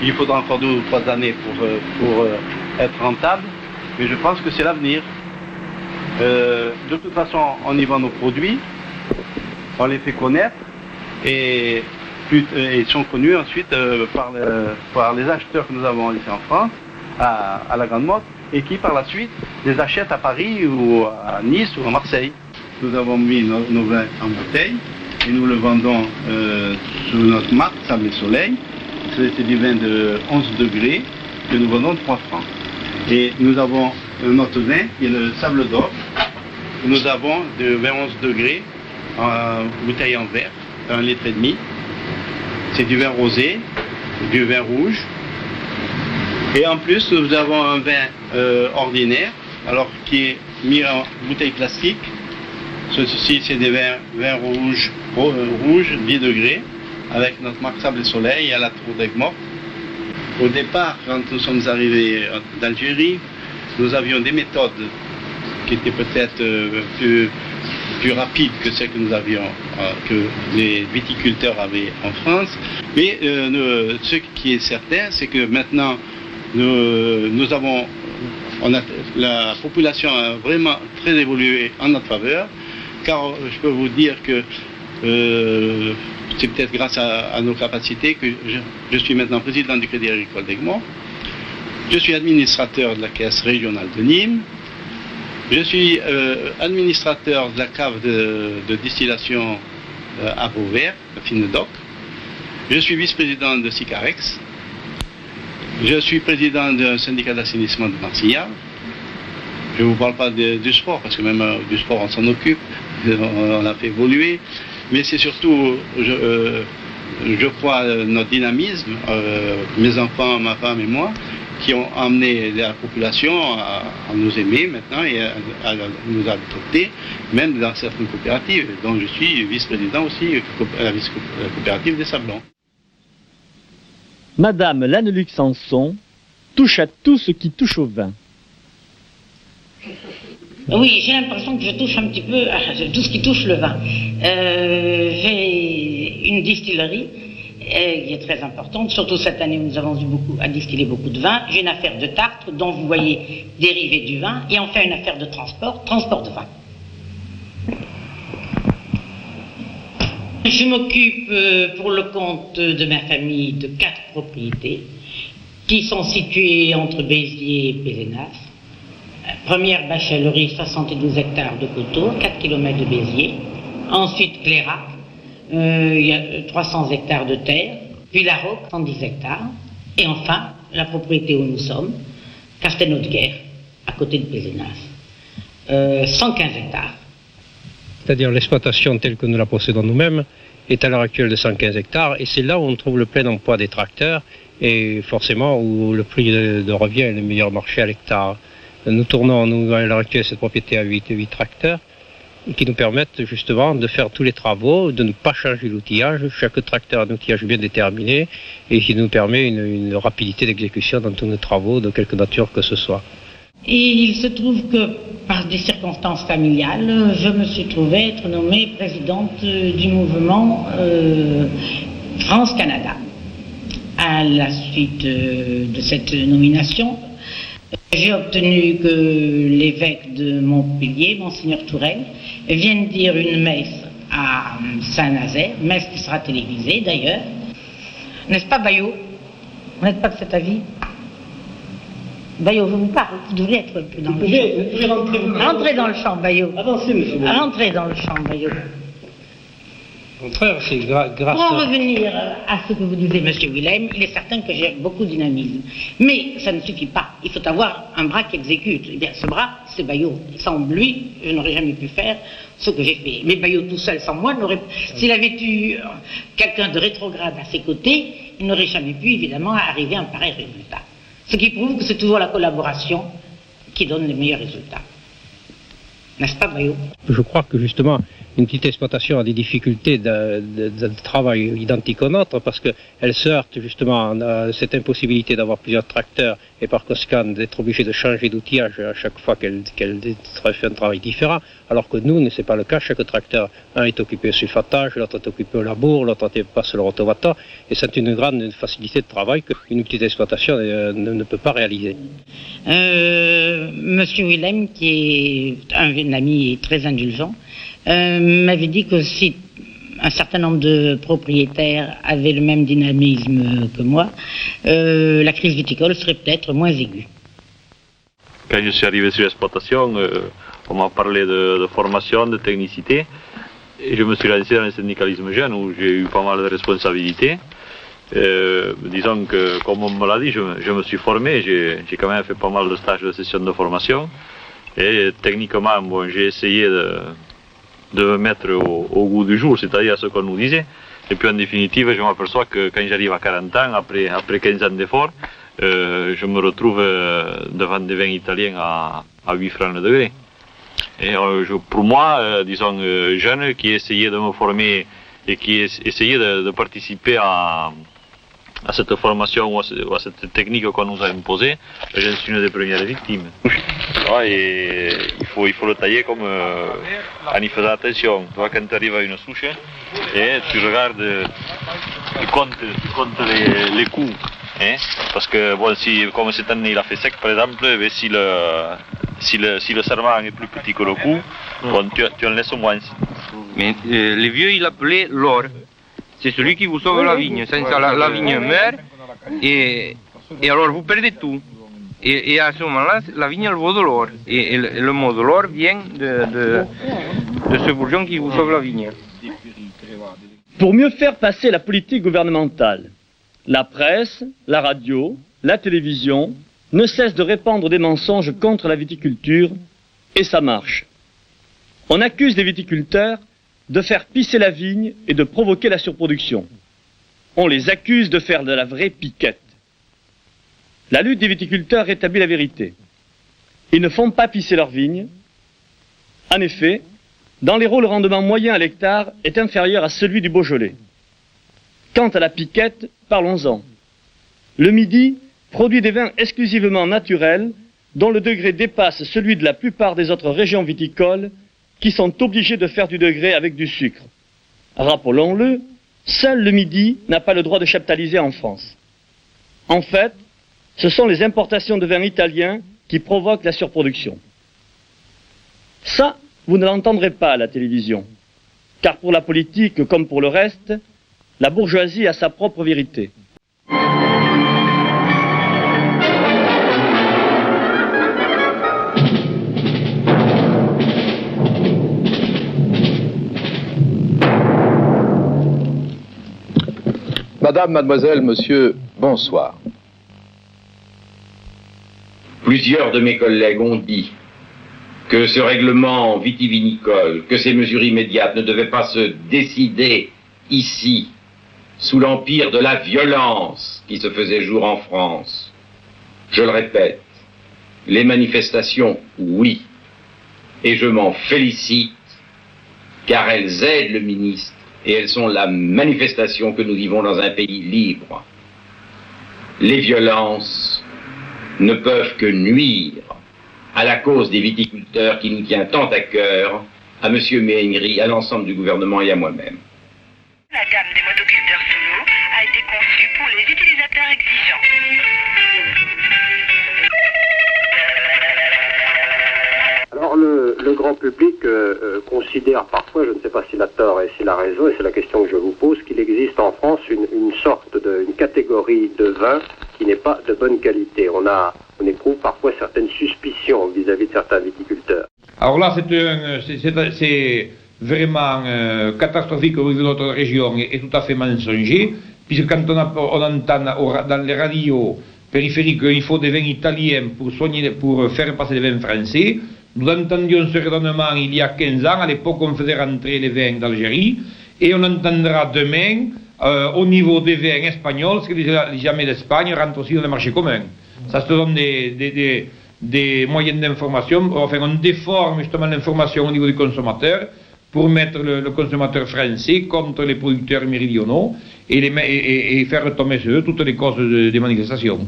il faudra encore 2 ou 3 années pour être rentable, mais je pense que c'est l'avenir. De toute façon, on y vend nos produits, on les fait connaître et ils sont connus ensuite par les acheteurs que nous avons ici en France, à la Grande Motte, et qui par la suite les achètent à Paris ou à Nice ou à Marseille. Nous avons mis nos vins en bouteille et nous le vendons sous notre marque Sable et Soleil. C'est du vin de 11 degrés que nous vendons 3 francs. Et nous avons notre vin qui est le Sable d'Or. Nous avons de 11 degrés en bouteille en verre, 1,5 litre. C'est du vin rosé, du vin rouge. Et en plus, nous avons un vin ordinaire, alors qui est mis en bouteille plastique, Ceci, c'est des vins rouges, 10 degrés, avec notre marque Sable et Soleil à la Tour d'Aigues-Mortes. Au départ, quand nous sommes arrivés d'Algérie, nous avions des méthodes qui étaient peut-être plus rapides que celles que nous avions, que les viticulteurs avaient en France. Mais ce qui est certain, c'est que maintenant, la population a vraiment très évolué en notre faveur, car je peux vous dire que c'est peut-être grâce à nos capacités que je suis maintenant président du Crédit Agricole d'Aigues-Mortes. Je suis administrateur de la caisse régionale de Nîmes. Je suis administrateur de la cave de distillation à Vauvert, la Finedoc. Je suis vice-président de Sicarex. Je suis président d'un syndicat d'assainissement de Marcillat. Je ne vous parle pas du sport, parce que même du sport on s'en occupe, on l'a fait évoluer. Mais c'est surtout, je crois, notre dynamisme, mes enfants, ma femme et moi, qui ont amené la population à nous aimer maintenant et à nous adopter, même dans certaines coopératives. Donc je suis vice-président aussi à la coopérative des Sablons. Madame Lannelux Sanson touche à tout ce qui touche au vin. Oui, j'ai l'impression que je touche un petit peu à tout ce qui touche le vin. J'ai une distillerie qui est très importante, surtout cette année où nous avons eu à distiller beaucoup de vin. J'ai une affaire de Tartre dont vous voyez dériver du vin, et enfin une affaire de transport de vin. Je m'occupe pour le compte de ma famille de 4 propriétés qui sont situées entre Béziers et Pézenas. Première bachellerie, 72 hectares de coteaux, 4 km de Béziers. Ensuite Clérac, il y a 300 hectares de terre. Puis la Roque, 110 hectares. Et enfin, la propriété où nous sommes, Castelnau-de-Guerre, à côté de Pézenas. 115 hectares. C'est-à-dire l'exploitation telle que nous la possédons nous-mêmes est à l'heure actuelle de 115 hectares, et c'est là où on trouve le plein emploi des tracteurs, et forcément où le prix de revient est le meilleur marché à l'hectare. Nous tournons, à l'heure actuelle, cette propriété à 8 tracteurs, qui nous permettent justement de faire tous les travaux, de ne pas changer l'outillage. Chaque tracteur a un outillage bien déterminé, et qui nous permet une rapidité d'exécution dans tous nos travaux, de quelque nature que ce soit. Et il se trouve que, par des circonstances familiales, je me suis trouvée être nommée présidente du mouvement France-Canada. À la suite de cette nomination, j'ai obtenu que l'évêque de Montpellier, Monseigneur Tourelle, vienne dire une messe à Saint-Nazaire, messe qui sera télévisée d'ailleurs. N'est-ce pas, Bayot? Vous n'êtes pas de cet avis? Bayot, je vous parle, vous devriez être un peu dans le champ. Vous pouvez rentrer, rentrez dans le champ, Bayot. Avancez, monsieur. Rentrez dans le champ, Bayot. Au contraire, c'est grâce Pour en revenir à ce que vous disiez, monsieur Willem, il est certain que j'ai beaucoup de dynamisme. Mais ça ne suffit pas. Il faut avoir un bras qui exécute. Eh bien, ce bras, c'est Bayot. Sans lui, je n'aurais jamais pu faire ce que j'ai fait. Mais Bayot tout seul, sans moi, s'il avait eu quelqu'un de rétrograde à ses côtés, il n'aurait jamais pu, évidemment, arriver à un pareil résultat. Ce qui prouve que c'est toujours la collaboration qui donne les meilleurs résultats. N'est-ce pas, Bayot? Je crois que justement, une petite exploitation a des difficultés de travail identiques aux nôtres, parce qu'elle se heurte justement à cette impossibilité d'avoir plusieurs tracteurs, et par conséquent d'être obligée de changer d'outillage à chaque fois qu'elle fait un travail différent, alors que nous, ce n'est pas le cas. Chaque tracteur, un est occupé au sulfatage, l'autre est occupé au labour, l'autre passe le rotovator, et c'est une grande facilité de travail qu'une petite exploitation ne peut pas réaliser. Monsieur Willem, qui est un ami très indulgent, m'avait dit que si un certain nombre de propriétaires avaient le même dynamisme que moi, la crise viticole serait peut-être moins aiguë. Quand je suis arrivé sur l'exploitation, on m'a parlé de formation, de technicité, et je me suis lancé dans le syndicalisme jeune où j'ai eu pas mal de responsabilités. Disons que, comme on me l'a dit, je me suis formé, j'ai quand même fait pas mal de stages de session de formation, et techniquement, bon, j'ai essayé de me mettre au goût du jour, c'est-à-dire à ce qu'on nous disait. Et puis en définitive, je m'aperçois que quand j'arrive à 40 ans, après 15 ans d'efforts, je me retrouve devant des vins italiens à 8 francs le degré. Et pour moi, disons, jeune qui essayait de me former et qui essayait de participer à cette formation ou à cette technique qu'on nous a imposée, je suis une des premières victimes. Et il faut le tailler comme en y faisant attention. Toi, quand tu arrives à une souche, et tu regardes, tu comptes les coups. Hein? Parce que bon, comme cette année il a fait sec par exemple, si le serment est plus petit que le coup, bon, tu en laisses moins. Mais le vieux il appelait l'or. C'est celui qui vous sauve la vigne. Sans ça, la vigne meurt et alors vous perdez tout. Et à ce moment-là, la vigne elle vaut de l'or. Et le mot de l'or vient de ce bourgeon qui vous sauve la vigne. Pour mieux faire passer la politique gouvernementale, la presse, la radio, la télévision ne cessent de répandre des mensonges contre la viticulture et ça marche. On accuse les viticulteurs de faire pisser la vigne et de provoquer la surproduction. On les accuse de faire de la vraie piquette. La lutte des viticulteurs rétablit la vérité. Ils ne font pas pisser leur vigne. En effet, dans l'Hérault, le rendement moyen à l'hectare est inférieur à celui du Beaujolais. Quant à la piquette, parlons-en. Le Midi produit des vins exclusivement naturels dont le degré dépasse celui de la plupart des autres régions viticoles qui sont obligées de faire du degré avec du sucre. Rappelons-le, seul le Midi n'a pas le droit de chaptaliser en France. En fait, ce sont les importations de vins italiens qui provoquent la surproduction. Ça, vous ne l'entendrez pas à la télévision, car pour la politique comme pour le reste, la bourgeoisie a sa propre vérité. Madame, mademoiselle, monsieur, bonsoir. Plusieurs de mes collègues ont dit que ce règlement vitivinicole, que ces mesures immédiates ne devaient pas se décider ici, sous l'empire de la violence qui se faisait jour en France. Je le répète, les manifestations, oui, et je m'en félicite, car elles aident le ministre, et elles sont la manifestation que nous vivons dans un pays libre. Les violences ne peuvent que nuire à la cause des viticulteurs qui nous tient tant à cœur, à M. Méhaignerie, à l'ensemble du gouvernement et à moi-même. La gamme des motoculteurs sous l'eau a été conçue pour les utilisateurs exigeants. Alors le grand public considère parfois, je ne sais pas s'il a tort et s'il a raison, et c'est la question que je vous pose, qu'il existe en France une sorte une catégorie de vin qui n'est pas de bonne qualité. On éprouve parfois certaines suspicions vis-à-vis de certains viticulteurs. Alors là, c'est vraiment catastrophique au niveau de notre région et tout à fait mensonger, puisque quand on entend dans les radios périphériques qu'il faut des vins italiens pour faire passer des vins français, nous entendions ce raisonnement il y a 15 ans, à l'époque on faisait rentrer les vins d'Algérie, et on entendra demain, au niveau des vins espagnols, ce que les jamais d'Espagne rentrent aussi dans le marché commun. Ça se donne des moyens d'information, enfin on déforme justement l'information au niveau du consommateur pour mettre le consommateur français contre les producteurs méridionaux et faire retomber sur eux toutes les causes des manifestations.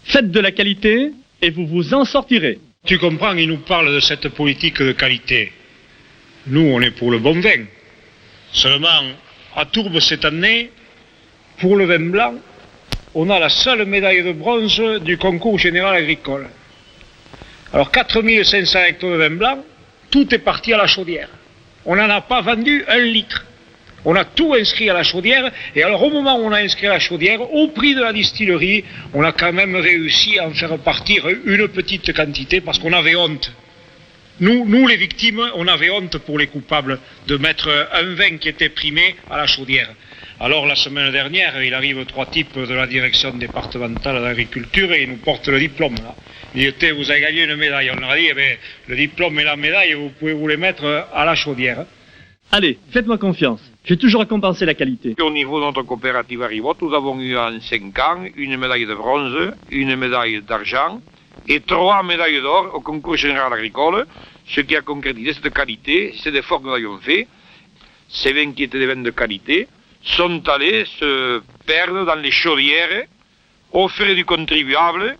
Faites de la qualité et vous vous en sortirez. Tu comprends, il nous parle de cette politique de qualité. Nous, on est pour le bon vin. Seulement, à Tourbe cette année, pour le vin blanc, on a la seule médaille de bronze du concours général agricole. Alors 4500 hectares de vin blanc, tout est parti à la chaudière. On n'en a pas vendu 1 litre. On a tout inscrit à la chaudière, et alors au moment où on a inscrit à la chaudière, au prix de la distillerie, on a quand même réussi à en faire partir une petite quantité parce qu'on avait honte. Nous, les victimes, on avait honte pour les coupables de mettre un vin qui était primé à la chaudière. Alors la semaine dernière, il arrive 3 types de la direction départementale d'agriculture et ils nous portent le diplôme là. Ils disent, vous avez gagné une médaille. On leur a dit, le diplôme et la médaille, vous pouvez vous les mettre à la chaudière. Allez, faites-moi confiance. J'ai toujours récompensé la qualité. Au niveau de notre coopérative Arrivot, nous avons eu en 5 ans une médaille de bronze, une médaille d'argent et 3 médailles d'or au concours général agricole, ce qui a concrétisé cette qualité, ces efforts que nous avions faits, ces vins qui étaient des vins de qualité, sont allés se perdre dans les chaudières, aux frais du contribuable,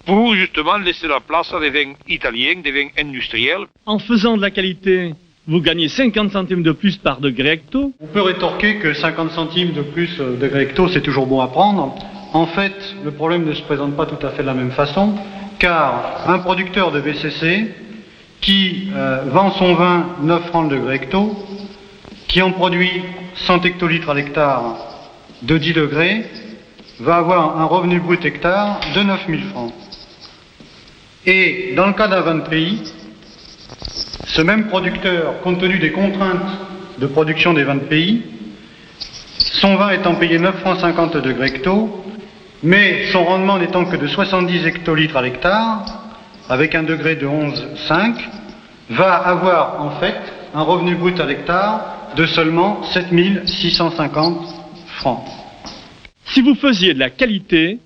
pour justement laisser la place à des vins italiens, des vins industriels. En faisant de la qualité, vous gagnez 50 centimes de plus par degré hecto. On peut rétorquer que 50 centimes de plus degré hecto, c'est toujours bon à prendre. En fait, le problème ne se présente pas tout à fait de la même façon, car un producteur de VCC qui vend son vin 9 francs le degré hecto, qui en produit 100 hectolitres à l'hectare de 10 degrés, va avoir un revenu brut hectare de 9 000 francs. Et dans le cas d'un vin de pays, ce même producteur, compte tenu des contraintes de production des vins de pays, son vin étant payé 9 francs 50 degrés hecto, mais son rendement n'étant que de 70 hectolitres à l'hectare, avec un degré de 11,5, va avoir en fait un revenu brut à l'hectare de seulement 7 650 francs. Si vous faisiez de la qualité,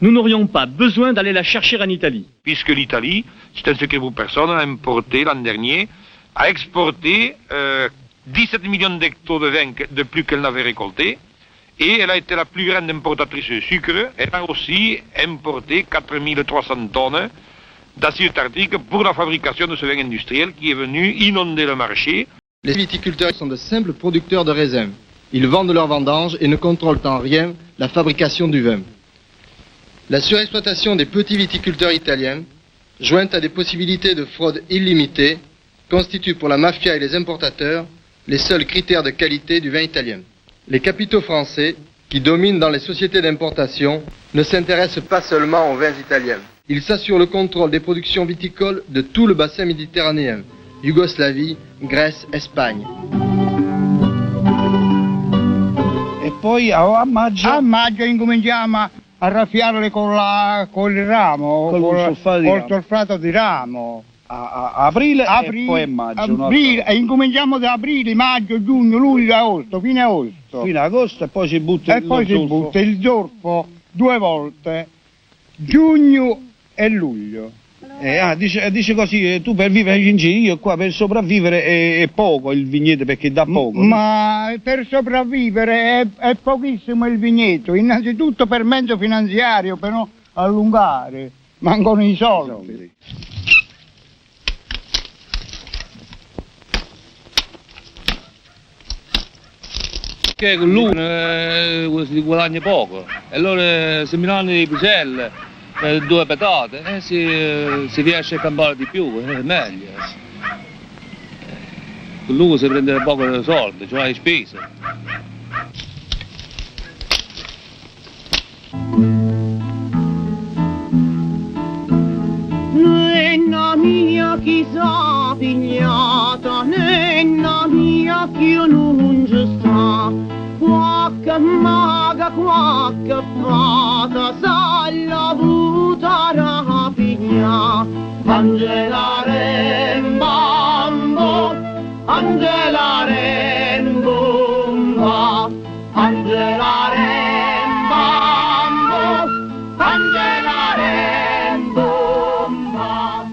nous n'aurions pas besoin d'aller la chercher en Italie. Puisque l'Italie, c'est un secret pour personne, a importé l'an dernier, a exporté 17 millions d'hectos de vin de plus qu'elle n'avait récolté, et elle a été la plus grande importatrice de sucre. Elle a aussi importé 4300 tonnes d'acide tartrique pour la fabrication de ce vin industriel qui est venu inonder le marché. Les viticulteurs sont de simples producteurs de raisins. Ils vendent leurs vendanges et ne contrôlent en rien la fabrication du vin. La surexploitation des petits viticulteurs italiens, jointe à des possibilités de fraude illimitées, constitue pour la mafia et les importateurs les seuls critères de qualité du vin italien. Les capitaux français, qui dominent dans les sociétés d'importation, ne s'intéressent pas seulement aux vins italiens. Ils s'assurent le contrôle des productions viticoles de tout le bassin méditerranéen, Yougoslavie, Grèce, Espagne. E poi a maggio incominciamo a raffiarle con il ramo, col solfato di ramo. A aprile e poi a maggio. E incominciamo da aprile, maggio, giugno, luglio, agosto, fine agosto. Fino a agosto e poi si butta il zolfo 2 volte, giugno e luglio. Dice così, tu per vivere in giro, io qua per sopravvivere è poco il vigneto perché dà poco. Ma per sopravvivere è pochissimo il vigneto, innanzitutto per mezzo finanziario, per non allungare, mancano i soldi. Che con lui si guadagna poco, e allora se mi danno dei piselli, 2 patate, si riesce a campare di più, è meglio. Con lui si prende poco soldi, cioè le spese. Nenna mia chi s'ha pigliata, nenna mia che io non ci sta. Quacca maga, quacca fata, s'ha avuta rapiglia. Angela Rembambo, Angela Rembomba, Angela Rembambo, Angela Rembomba.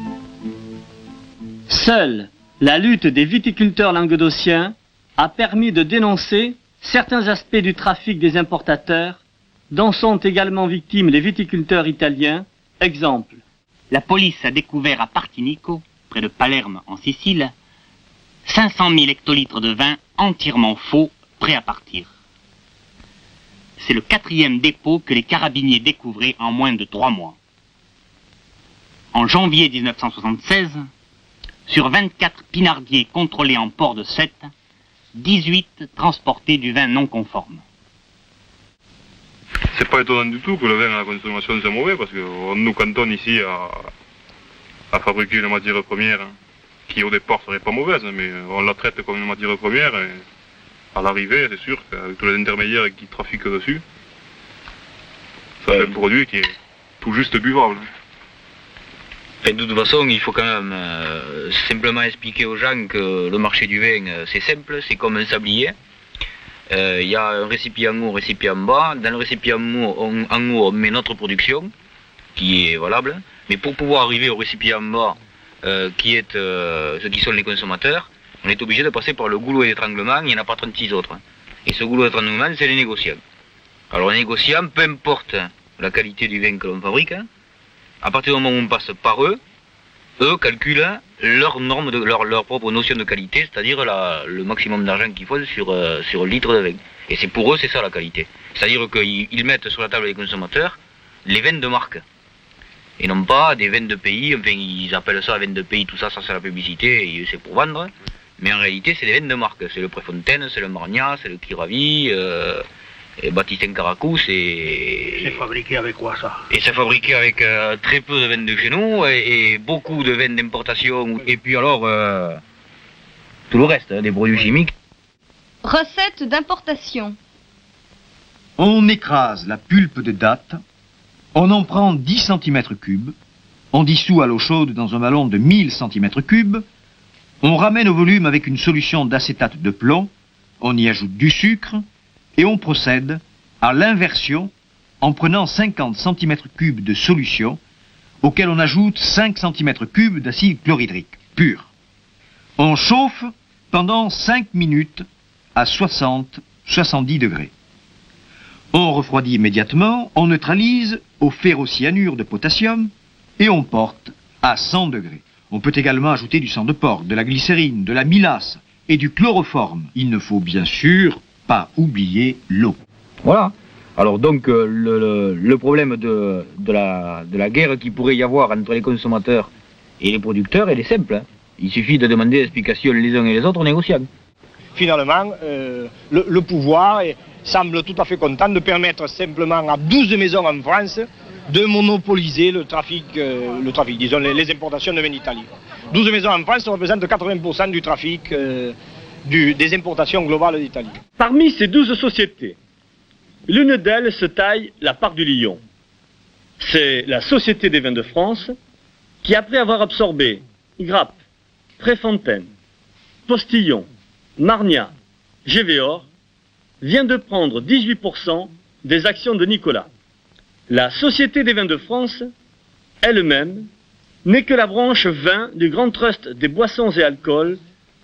Seule la lutte des viticulteurs languedociens a permis de dénoncer certains aspects du trafic des importateurs, dont sont également victimes les viticulteurs italiens. Exemple. La police a découvert à Partinico, près de Palerme en Sicile, 500 000 hectolitres de vin entièrement faux, prêts à partir. C'est le 4e dépôt que les carabiniers découvraient en moins de 3 mois. En janvier 1976, sur 24 pinardiers contrôlés en port de Sète, 18 transportaient du vin non conforme. C'est pas étonnant du tout que le vin à la consommation soit mauvais, parce qu'on nous cantonne ici à fabriquer une matière première qui au départ serait pas mauvaise, mais on la traite comme une matière première et à l'arrivée, c'est sûr qu'avec tous les intermédiaires qui trafiquent dessus, ça fait un produit qui est tout juste buvable. Et de toute façon, il faut quand même simplement expliquer aux gens que le marché du vin, c'est simple, c'est comme un sablier. Il y a un récipient en haut, un récipient en bas. Dans le récipient en haut, on met notre production, qui est valable. Mais pour pouvoir arriver au récipient en bas, ceux qui sont les consommateurs, on est obligé de passer par le goulot d'étranglement, il n'y en a pas 36 autres. Et ce goulot d'étranglement, c'est les négociants. Alors les négociants, peu importe la qualité du vin que l'on fabrique, à partir du moment où on passe par eux calculent leurs normes, leur propre notion de qualité, c'est-à-dire le maximum d'argent qu'il faut sur le litre de vin. Et c'est pour eux, c'est ça la qualité. C'est-à-dire qu'ils mettent sur la table des consommateurs les vins de marque. Et non pas des vins de pays, enfin ils appellent ça vins de pays, tout ça c'est la publicité, et c'est pour vendre. Mais en réalité, c'est des vins de marque. C'est le Préfontaine, c'est le Margna, c'est le Kiravi, et Baptistin Caracou, C'est fabriqué avec quoi ça? Et c'est fabriqué avec très peu de vins de chez nous et beaucoup de vins d'importation. Et puis alors, tout le reste, des produits chimiques. Recette d'importation. On écrase la pulpe de date, on en prend 10 cm3, on dissout à l'eau chaude dans un ballon de 1000 cm3, on ramène au volume avec une solution d'acétate de plomb, on y ajoute du sucre, et on procède à l'inversion en prenant 50 cm3 de solution, auquel on ajoute 5 cm3 d'acide chlorhydrique pur. On chauffe pendant 5 minutes à 60-70 degrés. On refroidit immédiatement, on neutralise au ferrocyanure de potassium et on porte à 100 degrés. On peut également ajouter du sang de porc, de la glycérine, de la mylasse et du chloroforme. Il ne faut bien sûr pas oublier l'eau. Voilà. Alors donc le problème de la guerre qu'il pourrait y avoir entre les consommateurs et les producteurs, elle est simple. Hein. Il suffit de demander des explications les uns et les autres aux négociants. Finalement, le pouvoir semble tout à fait content de permettre simplement à 12 maisons en France de monopoliser le trafic, disons les importations de vin d'Italie. 12 maisons en France représentent 80% du trafic des importations globales d'Italie. Parmi ces 12 sociétés, l'une d'elles se taille la part du lion. C'est la Société des vins de France qui, après avoir absorbé Grappe, Préfontaine, Postillon, Margna, Gévéor, vient de prendre 18% des actions de Nicolas. La Société des vins de France, elle-même, n'est que la branche vin du Grand Trust des boissons et alcools,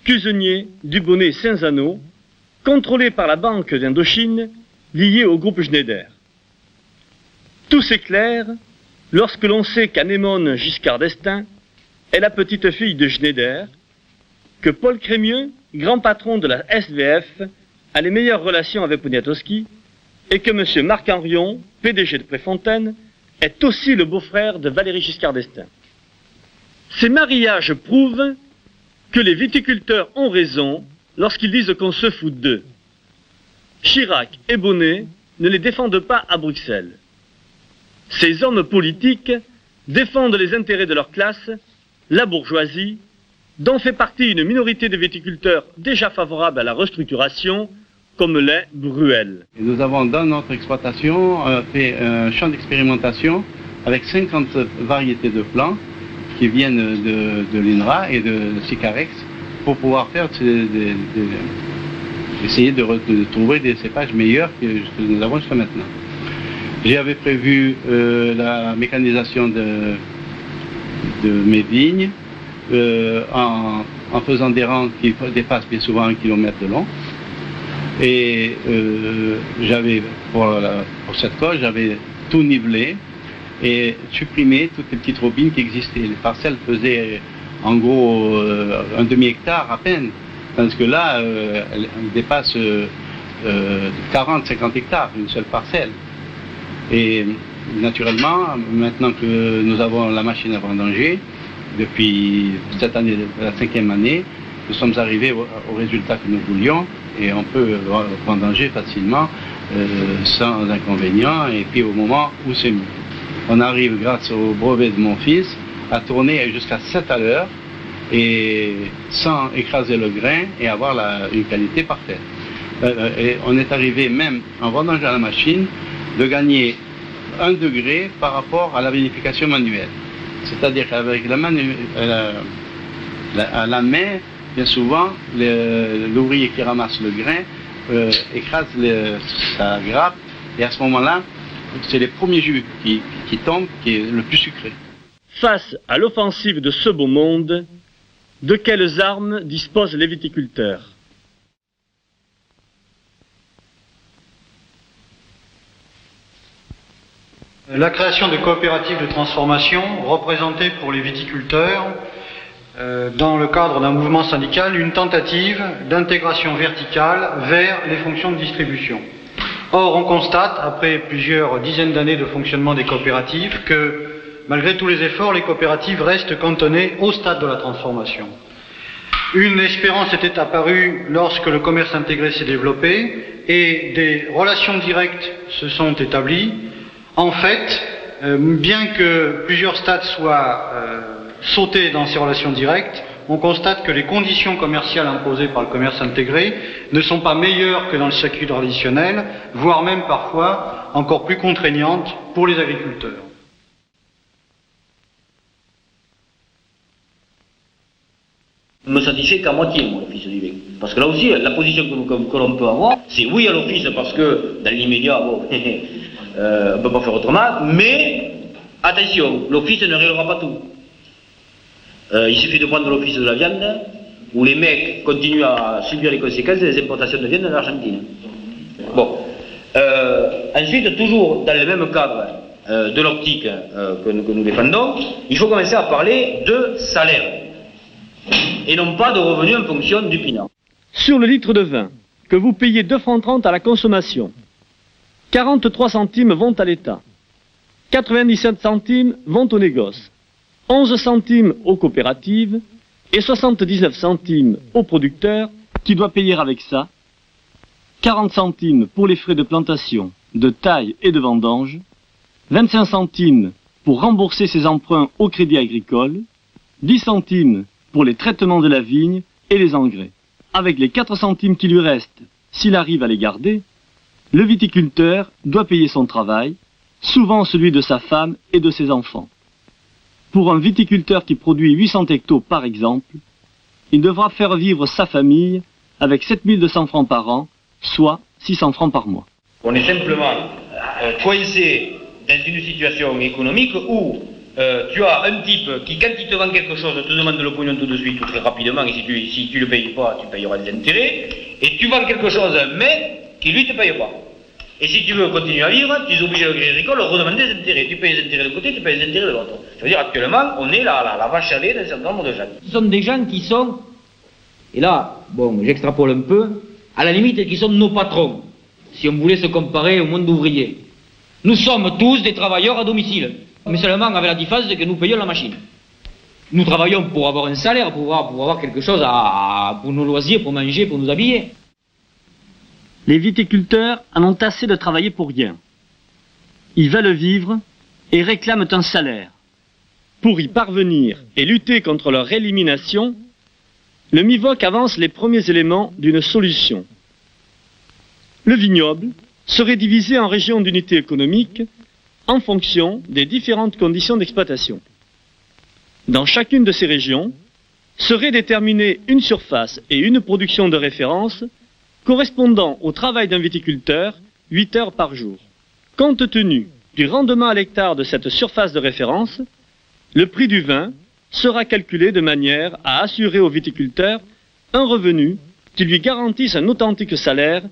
Cusenier, Dubonnet, Saint-Zano, contrôlée par la Banque d'Indochine, liée au groupe Schneider. Tout s'éclaire lorsque l'on sait qu'Anémone Giscard d'Estaing est la petite fille de Schneider, que Paul Crémieux, grand patron de la SVF, a les meilleures relations avec Poniatowski, et que M. Marc Henrion, PDG de Préfontaine, est aussi le beau-frère de Valéry Giscard d'Estaing. Ces mariages prouvent que les viticulteurs ont raison lorsqu'ils disent qu'on se fout d'eux. Chirac et Bonnet ne les défendent pas à Bruxelles. Ces hommes politiques défendent les intérêts de leur classe, la bourgeoisie, dont fait partie une minorité de viticulteurs déjà favorables à la restructuration, comme l'est Bruel. Nous avons dans notre exploitation fait un champ d'expérimentation avec 50 variétés de plants qui viennent de l'INRA et de Sicarex pour pouvoir faire essayer de trouver des cépages meilleurs que nous avons jusqu'à maintenant. J'avais prévu la mécanisation de mes vignes en faisant des rangs qui dépassent bien souvent 1 km de long. Et j'avais, pour cette cause, j'avais tout nivelé et supprimé toutes les petites robines qui existaient. Les parcelles faisaient en gros un demi-hectare à peine, parce que là, elles dépassent 40-50 hectares, une seule parcelle. Et naturellement, maintenant que nous avons la machine à vendanger, depuis cette année, la 5e année, nous sommes arrivés au résultat que nous voulions et on peut vendanger facilement sans inconvénient et puis au moment où c'est mieux. On arrive grâce au brevet de mon fils à tourner jusqu'à 7 à l'heure et sans écraser le grain et avoir une qualité parfaite. Et on est arrivé même en vendangeant la machine de gagner 1 degré par rapport à la vinification manuelle. C'est-à-dire qu'avec la main, bien souvent, l'ouvrier qui ramasse le grain écrase sa grappe et à ce moment-là, c'est les premiers jus qui tombent qui est le plus sucré. face à l'offensive de ce beau monde, de quelles armes disposent les viticulteurs? La création de coopératives de transformation représentée pour les viticulteurs, dans le cadre d'un mouvement syndical, une tentative d'intégration verticale vers les fonctions de distribution. Or, on constate, après plusieurs dizaines d'années de fonctionnement des coopératives, que malgré tous les efforts, les coopératives restent cantonnées au stade de la transformation. Une espérance était apparue lorsque le commerce intégré s'est développé et des relations directes se sont établies. En fait, bien que plusieurs stades soient sautés dans ces relations directes, on constate que les conditions commerciales imposées par le commerce intégré ne sont pas meilleures que dans le circuit traditionnel, voire même parfois encore plus contraignantes pour les agriculteurs. Ne me satisfait qu'à moitié, moi, l'office du vin. Parce que là aussi, la position que l'on peut avoir, c'est oui à l'office parce que dans l'immédiat, bon, on ne peut pas faire autrement, mais attention, l'office ne réglera pas tout. Il suffit de prendre l'office de la viande, où les mecs continuent à subir les conséquences des importations de viande de l'Argentine. Bon. Ensuite, toujours dans le même cadre de l'optique que nous défendons, il faut commencer à parler de salaire. Et non pas de revenus en fonction du pinard. Sur le litre de vin, que vous payez 2,30 francs à la consommation, 43 centimes vont à l'État, 97 centimes vont au négoce, 11 centimes aux coopératives et 79 centimes aux producteurs qui doivent payer avec ça, 40 centimes pour les frais de plantation, de taille et de vendange, 25 centimes pour rembourser ses emprunts au crédit agricole, 10 centimes pour les traitements de la vigne et les engrais. Avec les 4 centimes qui lui restent, s'il arrive à les garder, le viticulteur doit payer son travail, souvent celui de sa femme et de ses enfants. Pour un viticulteur qui produit 800 hectos par exemple, il devra faire vivre sa famille avec 7200 francs par an, soit 600 francs par mois. On est simplement coincé dans une situation économique où tu as un type qui, quand il te vend quelque chose, te demande le pognon tout de suite ou très rapidement, et si tu le payes pas, tu payeras des intérêts, et tu vends quelque chose à un mec qui lui te paye pas. Et si tu veux continuer à vivre, tu es obligé de crédit agricole de redemander des intérêts. Tu payes les intérêts d'un côté, tu payes les intérêts de l'autre. Ça veut dire actuellement, on est la vache à lait d'un certain nombre de gens. Ce sont des gens qui sont, et là, bon, j'extrapole un peu, à la limite, qui sont nos patrons, si on voulait se comparer au monde ouvrier. Nous sommes tous des travailleurs à domicile, mais seulement avec la différence que nous payons la machine. Nous travaillons pour avoir un salaire, pour avoir quelque chose pour nos loisirs, pour manger, pour nous habiller. Les viticulteurs en ont assez de travailler pour rien. Ils veulent vivre et réclament un salaire. Pour y parvenir et lutter contre leur élimination, le MIVOC avance les premiers éléments d'une solution. Le vignoble serait divisé en régions d'unité économique en fonction des différentes conditions d'exploitation. Dans chacune de ces régions serait déterminée une surface et une production de référence correspondant au travail d'un viticulteur 8 heures par jour. Compte tenu du rendement à l'hectare de cette surface de référence, le prix du vin sera calculé de manière à assurer au viticulteur un revenu qui lui garantisse un authentique salaire,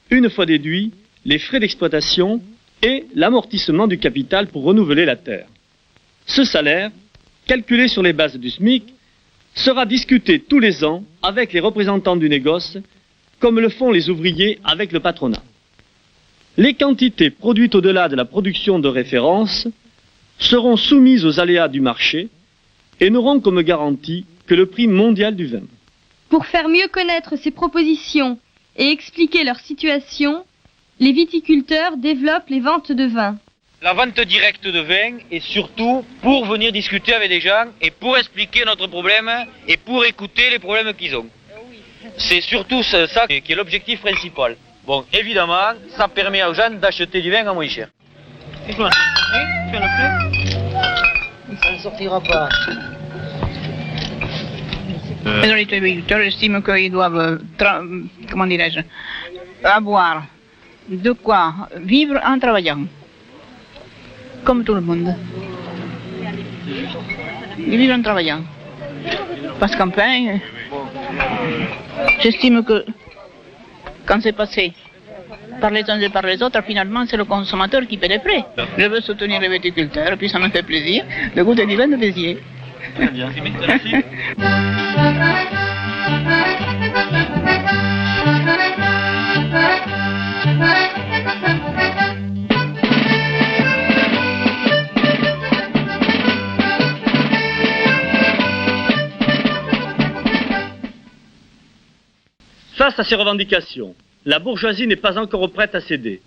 une fois déduits les frais d'exploitation et l'amortissement du capital pour renouveler la terre. Ce salaire, calculé sur les bases du SMIC, sera discuté tous les ans avec les représentants du négoce, comme le font les ouvriers avec le patronat. Les quantités produites au-delà de la production de référence seront soumises aux aléas du marché et n'auront comme garantie que le prix mondial du vin. Pour faire mieux connaître ces propositions et expliquer leur situation, les viticulteurs développent les ventes de vin. La vente directe de vin est surtout pour venir discuter avec des gens et pour expliquer notre problème et pour écouter les problèmes qu'ils ont. C'est surtout ça qui est l'objectif principal. Bon, évidemment, ça permet aux gens d'acheter du vin à moins cher. Ça ne sortira pas. Les agriculteurs estiment qu'ils doivent, comment dirais-je, avoir de quoi vivre en travaillant, comme tout le monde. Ils vivent en travaillant. Parce qu'enfin, j'estime que quand c'est passé par les uns et par les autres, finalement, c'est le consommateur qui paie les frais. Je veux soutenir les viticulteurs, puis ça me fait plaisir de goûter du vin de Béziers. Très bien, merci. Face à ces revendications, la bourgeoisie n'est pas encore prête à céder.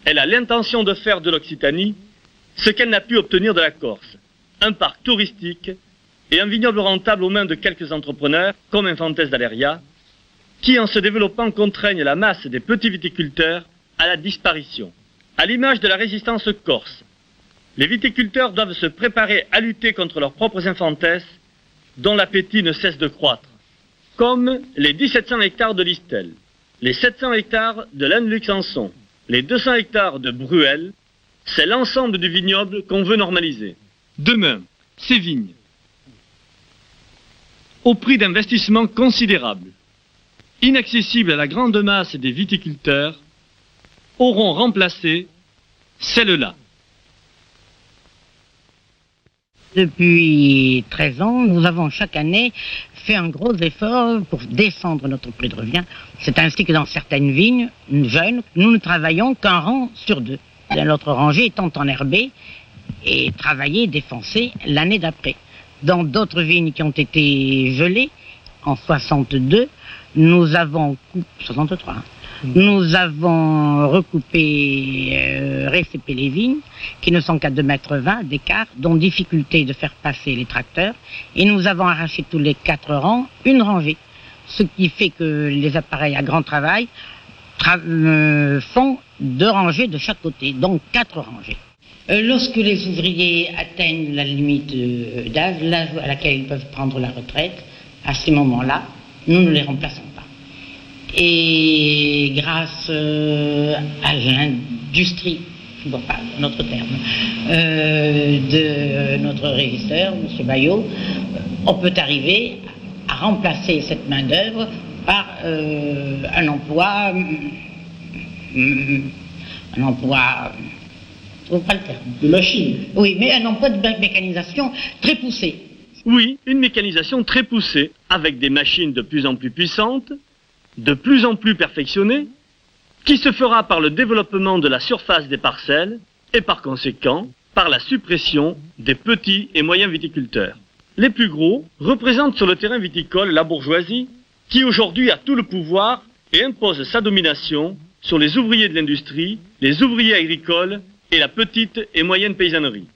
Elle a l'intention de faire de l'Occitanie ce qu'elle n'a pu obtenir de la Corse, un parc touristique et un vignoble rentable aux mains de quelques entrepreneurs, comme Infantes d'Aleria, qui en se développant contraignent la masse des petits viticulteurs à la disparition. À l'image de la résistance corse, les viticulteurs doivent se préparer à lutter contre leurs propres infantes, dont l'appétit ne cesse de croître, comme les 1700 hectares de Listel, les 700 hectares de l'Aisne-Luxembourg, les 200 hectares de Bruel. C'est l'ensemble du vignoble qu'on veut normaliser. Demain, ces vignes, au prix d'investissements considérables, inaccessibles à la grande masse des viticulteurs, auront remplacé celles-là. Depuis 13 ans, nous avons chaque année fait un gros effort pour descendre notre prix de revient. C'est ainsi que dans certaines vignes jeunes, nous ne travaillons qu'un rang sur deux. L'autre rangée étant enherbée et travaillée, défoncée l'année d'après. Dans d'autres vignes qui ont été gelées, en 62, nous avons 63. Nous avons recoupé, récépé les vignes, qui ne sont qu'à 2,20 m d'écart, dont difficulté de faire passer les tracteurs, et nous avons arraché tous les 4 rangs une rangée. Ce qui fait que les appareils à grand travail font 2 rangées de chaque côté, donc 4 rangées. Lorsque les ouvriers atteignent la limite d'âge, l'âge à laquelle ils peuvent prendre la retraite, à ces moments-là, nous ne les remplaçons pas. Et grâce à l'industrie, je ne vois pas notre terme, de notre régisseur, M. Bayot, on peut arriver à remplacer cette main-d'œuvre par un emploi, je trouve pas le terme. De machine. Oui, mais un emploi de mécanisation très poussé. Oui, une mécanisation très poussée, avec des machines de plus en plus puissantes, de plus en plus perfectionnées, qui se fera par le développement de la surface des parcelles et par conséquent par la suppression des petits et moyens viticulteurs. Les plus gros représentent sur le terrain viticole la bourgeoisie qui aujourd'hui a tout le pouvoir et impose sa domination sur les ouvriers de l'industrie, les ouvriers agricoles et la petite et moyenne paysannerie.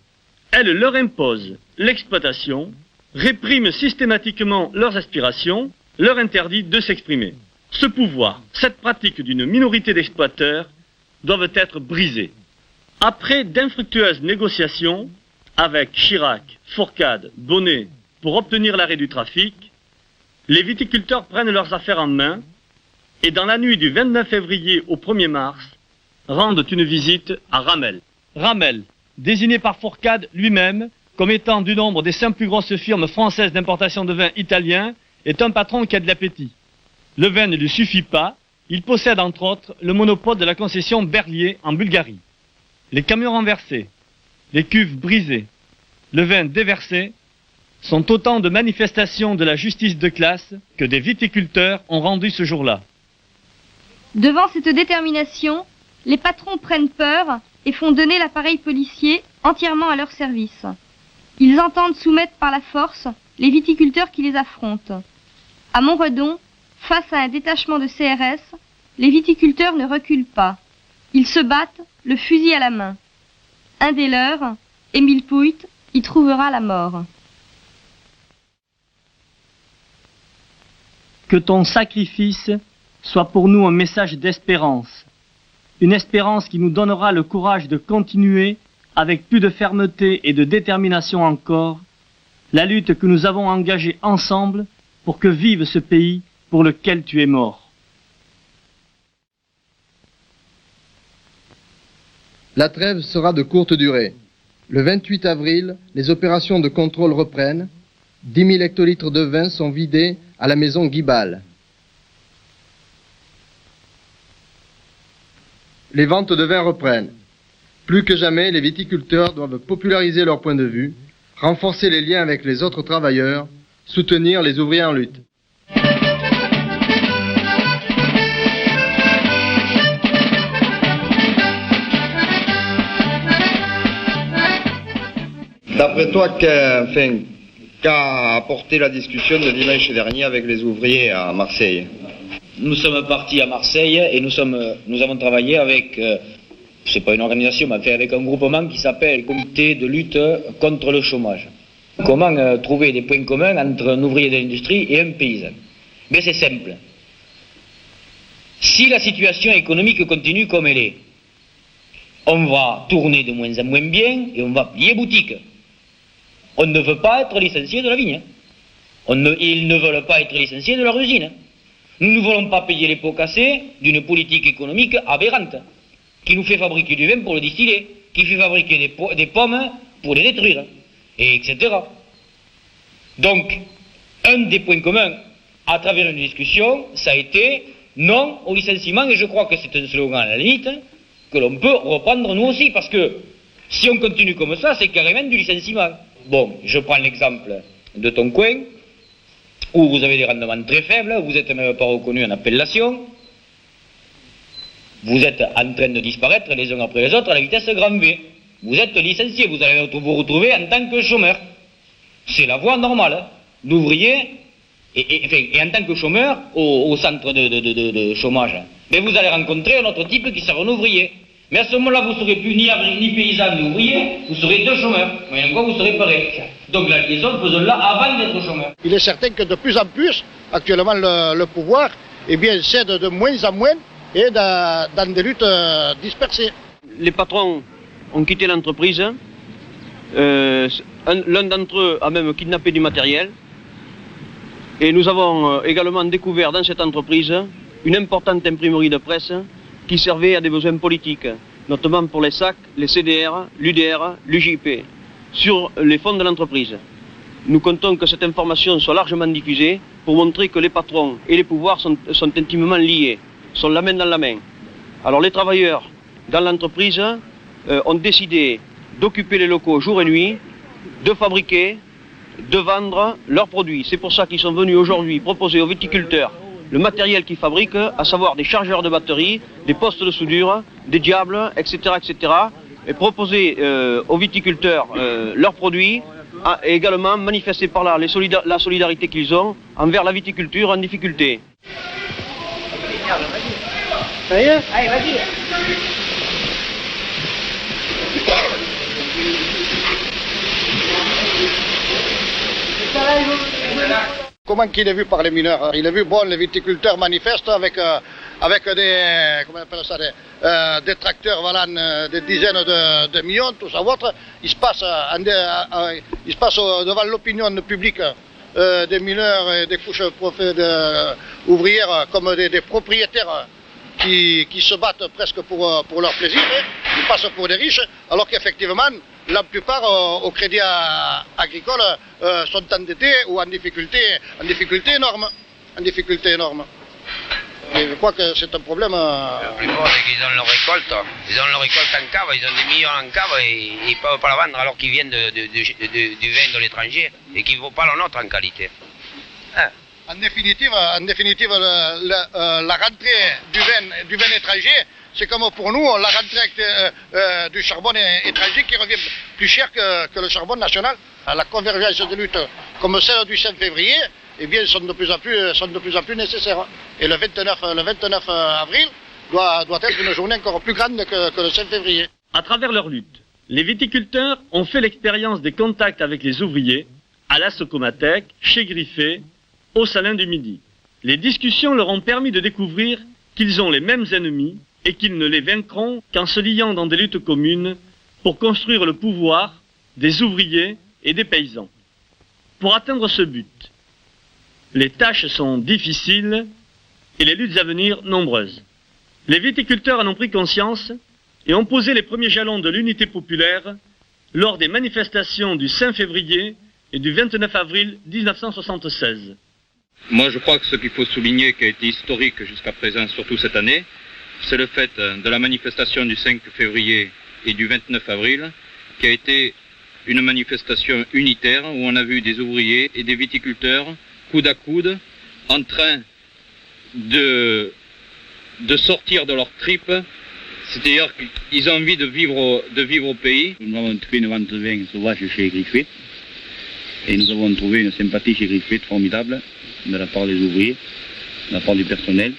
Elle leur impose l'exploitation, réprime systématiquement leurs aspirations, leur interdit de s'exprimer. Ce pouvoir, cette pratique d'une minorité d'exploiteurs doivent être brisés. Après d'infructueuses négociations avec Chirac, Fourcade, Bonnet pour obtenir l'arrêt du trafic, les viticulteurs prennent leurs affaires en main et dans la nuit du 29 février au 1er mars, rendent une visite à Ramel. Ramel, désigné par Fourcade lui-même comme étant du nombre des 5 plus grosses firmes françaises d'importation de vin italien, est un patron qui a de l'appétit. Le vin ne lui suffit pas, il possède entre autres le monopole de la concession Berlier en Bulgarie. Les camions renversés, les cuves brisées, le vin déversé sont autant de manifestations de la justice de classe que des viticulteurs ont rendu ce jour-là. Devant cette détermination, les patrons prennent peur et font donner l'appareil policier entièrement à leur service. Ils entendent soumettre par la force les viticulteurs qui les affrontent. À Montredon, face à un détachement de CRS, les viticulteurs ne reculent pas. Ils se battent, le fusil à la main. Un des leurs, Émile Pouit, y trouvera la mort. Que ton sacrifice soit pour nous un message d'espérance. Une espérance qui nous donnera le courage de continuer avec plus de fermeté et de détermination encore la lutte que nous avons engagée ensemble pour que vive ce pays pour lequel tu es mort. La trêve sera de courte durée. Le 28 avril, les opérations de contrôle reprennent. 10 000 hectolitres de vin sont vidés à la maison Guibal. Les ventes de vin reprennent. Plus que jamais, les viticulteurs doivent populariser leur point de vue, renforcer les liens avec les autres travailleurs, soutenir les ouvriers en lutte. D'après toi, qu'a apporté la discussion de dimanche dernier avec les ouvriers à Marseille? Nous sommes partis à Marseille et nous avons travaillé avec, c'est pas une organisation, mais avec un groupement qui s'appelle Comité de lutte contre le chômage. Comment trouver des points communs entre un ouvrier de l'industrie et un paysan? Mais c'est simple. Si la situation économique continue comme elle est, on va tourner de moins en moins bien et on va plier boutique. On ne veut pas être licencié de la vigne. Ils ne veulent pas être licenciés de leur usine. Nous ne voulons pas payer les pots cassés d'une politique économique aberrante, qui nous fait fabriquer du vin pour le distiller, qui fait fabriquer des pommes pour les détruire, et etc. Donc, un des points communs à travers une discussion, ça a été non au licenciement, et je crois que c'est un slogan à la limite que l'on peut reprendre nous aussi, parce que si on continue comme ça, c'est carrément du licenciement. Bon, je prends l'exemple de ton coin, où vous avez des rendements très faibles, vous n'êtes même pas reconnu en appellation, vous êtes en train de disparaître les uns après les autres à la vitesse grand V. Vous êtes licencié, vous allez vous retrouver en tant que chômeur. C'est la voie normale d'ouvrier et en tant que chômeur au centre de chômage. Mais vous allez rencontrer un autre type qui sera un ouvrier. Mais à ce moment-là, vous ne serez plus ni paysan ni ouvrier, vous serez deux chômeurs. Mais encore, vous serez pareil. Donc la liaison, faisons-la avant d'être chômeur. Il est certain que de plus en plus, actuellement, le pouvoir cède de moins en moins et dans des luttes dispersées. Les patrons ont quitté l'entreprise. L'un d'entre eux a même kidnappé du matériel. Et nous avons également découvert dans cette entreprise une importante imprimerie de presse qui servait à des besoins politiques, notamment pour les SAC, les CDR, l'UDR, l'UJP, sur les fonds de l'entreprise. Nous comptons que cette information soit largement diffusée pour montrer que les patrons et les pouvoirs sont intimement liés, sont la main dans la main. Alors les travailleurs dans l'entreprise ont décidé d'occuper les locaux jour et nuit, de fabriquer, de vendre leurs produits. C'est pour ça qu'ils sont venus aujourd'hui proposer aux viticulteurs le matériel qu'ils fabriquent, à savoir des chargeurs de batteries, des postes de soudure, des diables, etc., etc., et proposer aux viticulteurs leurs produits, et également manifester par là la solidarité qu'ils ont envers la viticulture en difficulté. Ça y est ? Allez, vas-y. Comment qu'il est vu par les mineurs? Il est vu, bon, les viticulteurs manifestent avec des, comment on appelle ça, des tracteurs valant des dizaines de millions, tout ça, autre. Il se passe devant l'opinion publique des mineurs et des couches ouvrières comme des propriétaires qui se battent presque pour leur plaisir. Ils passent pour des riches, alors qu'effectivement, la plupart au crédit agricole sont endettés ou en difficulté énorme. Et je crois que c'est un problème. Le plus fort, c'est qu'ils ont leur récolte. Ils ont leur récolte en cave, ils ont des millions en cave et ils ne peuvent pas la vendre alors qu'ils viennent du vin de l'étranger et qu'ils ne vaut pas la nôtre en qualité. Hein. En définitive, la rentrée du vin étranger, c'est comme pour nous, la rentrée du charbon étranger qui revient plus cher que le charbon national. La convergence de lutte comme celle du 5 février, eh bien, sont de plus en plus nécessaires. Et le 29 avril doit être une journée encore plus grande que le 5 février. À travers leur lutte, les viticulteurs ont fait l'expérience des contacts avec les ouvriers, à la Socomatec, chez Griffet, au Salin du Midi. Les discussions leur ont permis de découvrir qu'ils ont les mêmes ennemis et qu'ils ne les vaincront qu'en se liant dans des luttes communes pour construire le pouvoir des ouvriers et des paysans. Pour atteindre ce but, les tâches sont difficiles et les luttes à venir nombreuses. Les viticulteurs en ont pris conscience et ont posé les premiers jalons de l'unité populaire lors des manifestations du 5 février et du 29 avril 1976. Moi, je crois que ce qu'il faut souligner, qui a été historique jusqu'à présent, surtout cette année, c'est le fait de la manifestation du 5 février et du 29 avril, qui a été une manifestation unitaire où on a vu des ouvriers et des viticulteurs, coude à coude, en train de sortir de leur tripes, c'est-à-dire qu'ils ont envie de vivre au pays. Nous avons trouvé une vente de vin sauvage chez Griffith et nous avons trouvé une sympathie chez Griffith formidable de la part des ouvriers, de la part du personnel,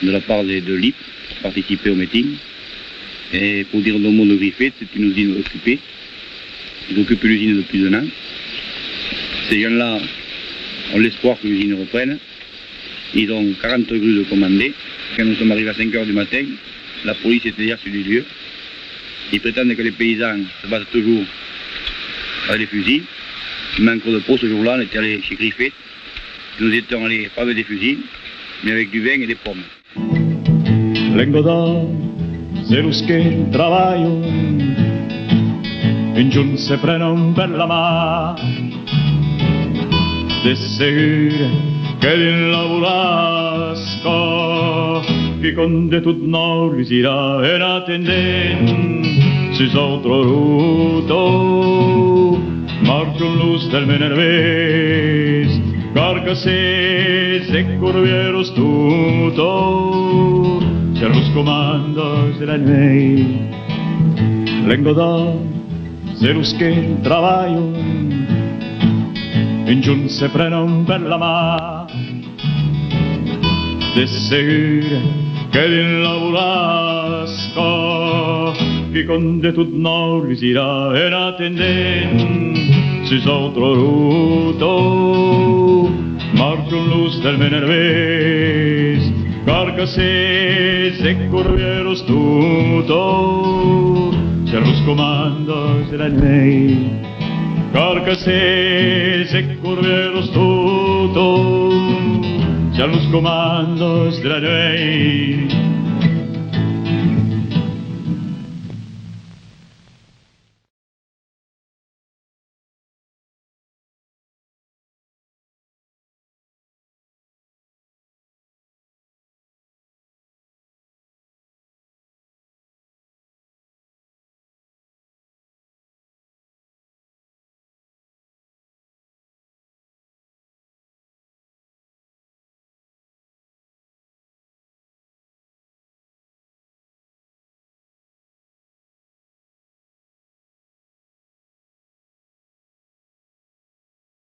de la part de l'IP qui participaient au meeting. Et pour dire le mot de Griffith, c'est une usine occupée. Ils occupent l'usine depuis 2 ans. Ces gens-là ont l'espoir que l'usine reprenne. Ils ont 40 grues de commandées. Quand nous sommes arrivés à 5 h du matin, la police était déjà sur les lieux. Ils prétendent que les paysans se battent toujours avec des fusils. Mais en cours de peau, ce jour-là, on était allé chez Griffith. Nous étions allés pas avec des fusils, mais avec du vin et des pommes. Vengo da Zelusche travaglio, in giù se prenono per la mano, de seguire che il lavorasco, che con de tut no risirà e la tenden, si sotro ruto, marco luz del menerves, carca se corviero stuto, se los comandos de la nuit, vengo da Zelusche travaglio, in giù se prenono per la mano, de seguire che il lavorasco, che con de tut no risirà e la tenden, si sotro ruto, marco luz del menerves, carca se corriero stuto, se los comandos de la nuit, carca se corriero stuto, se los comandos de la nuit.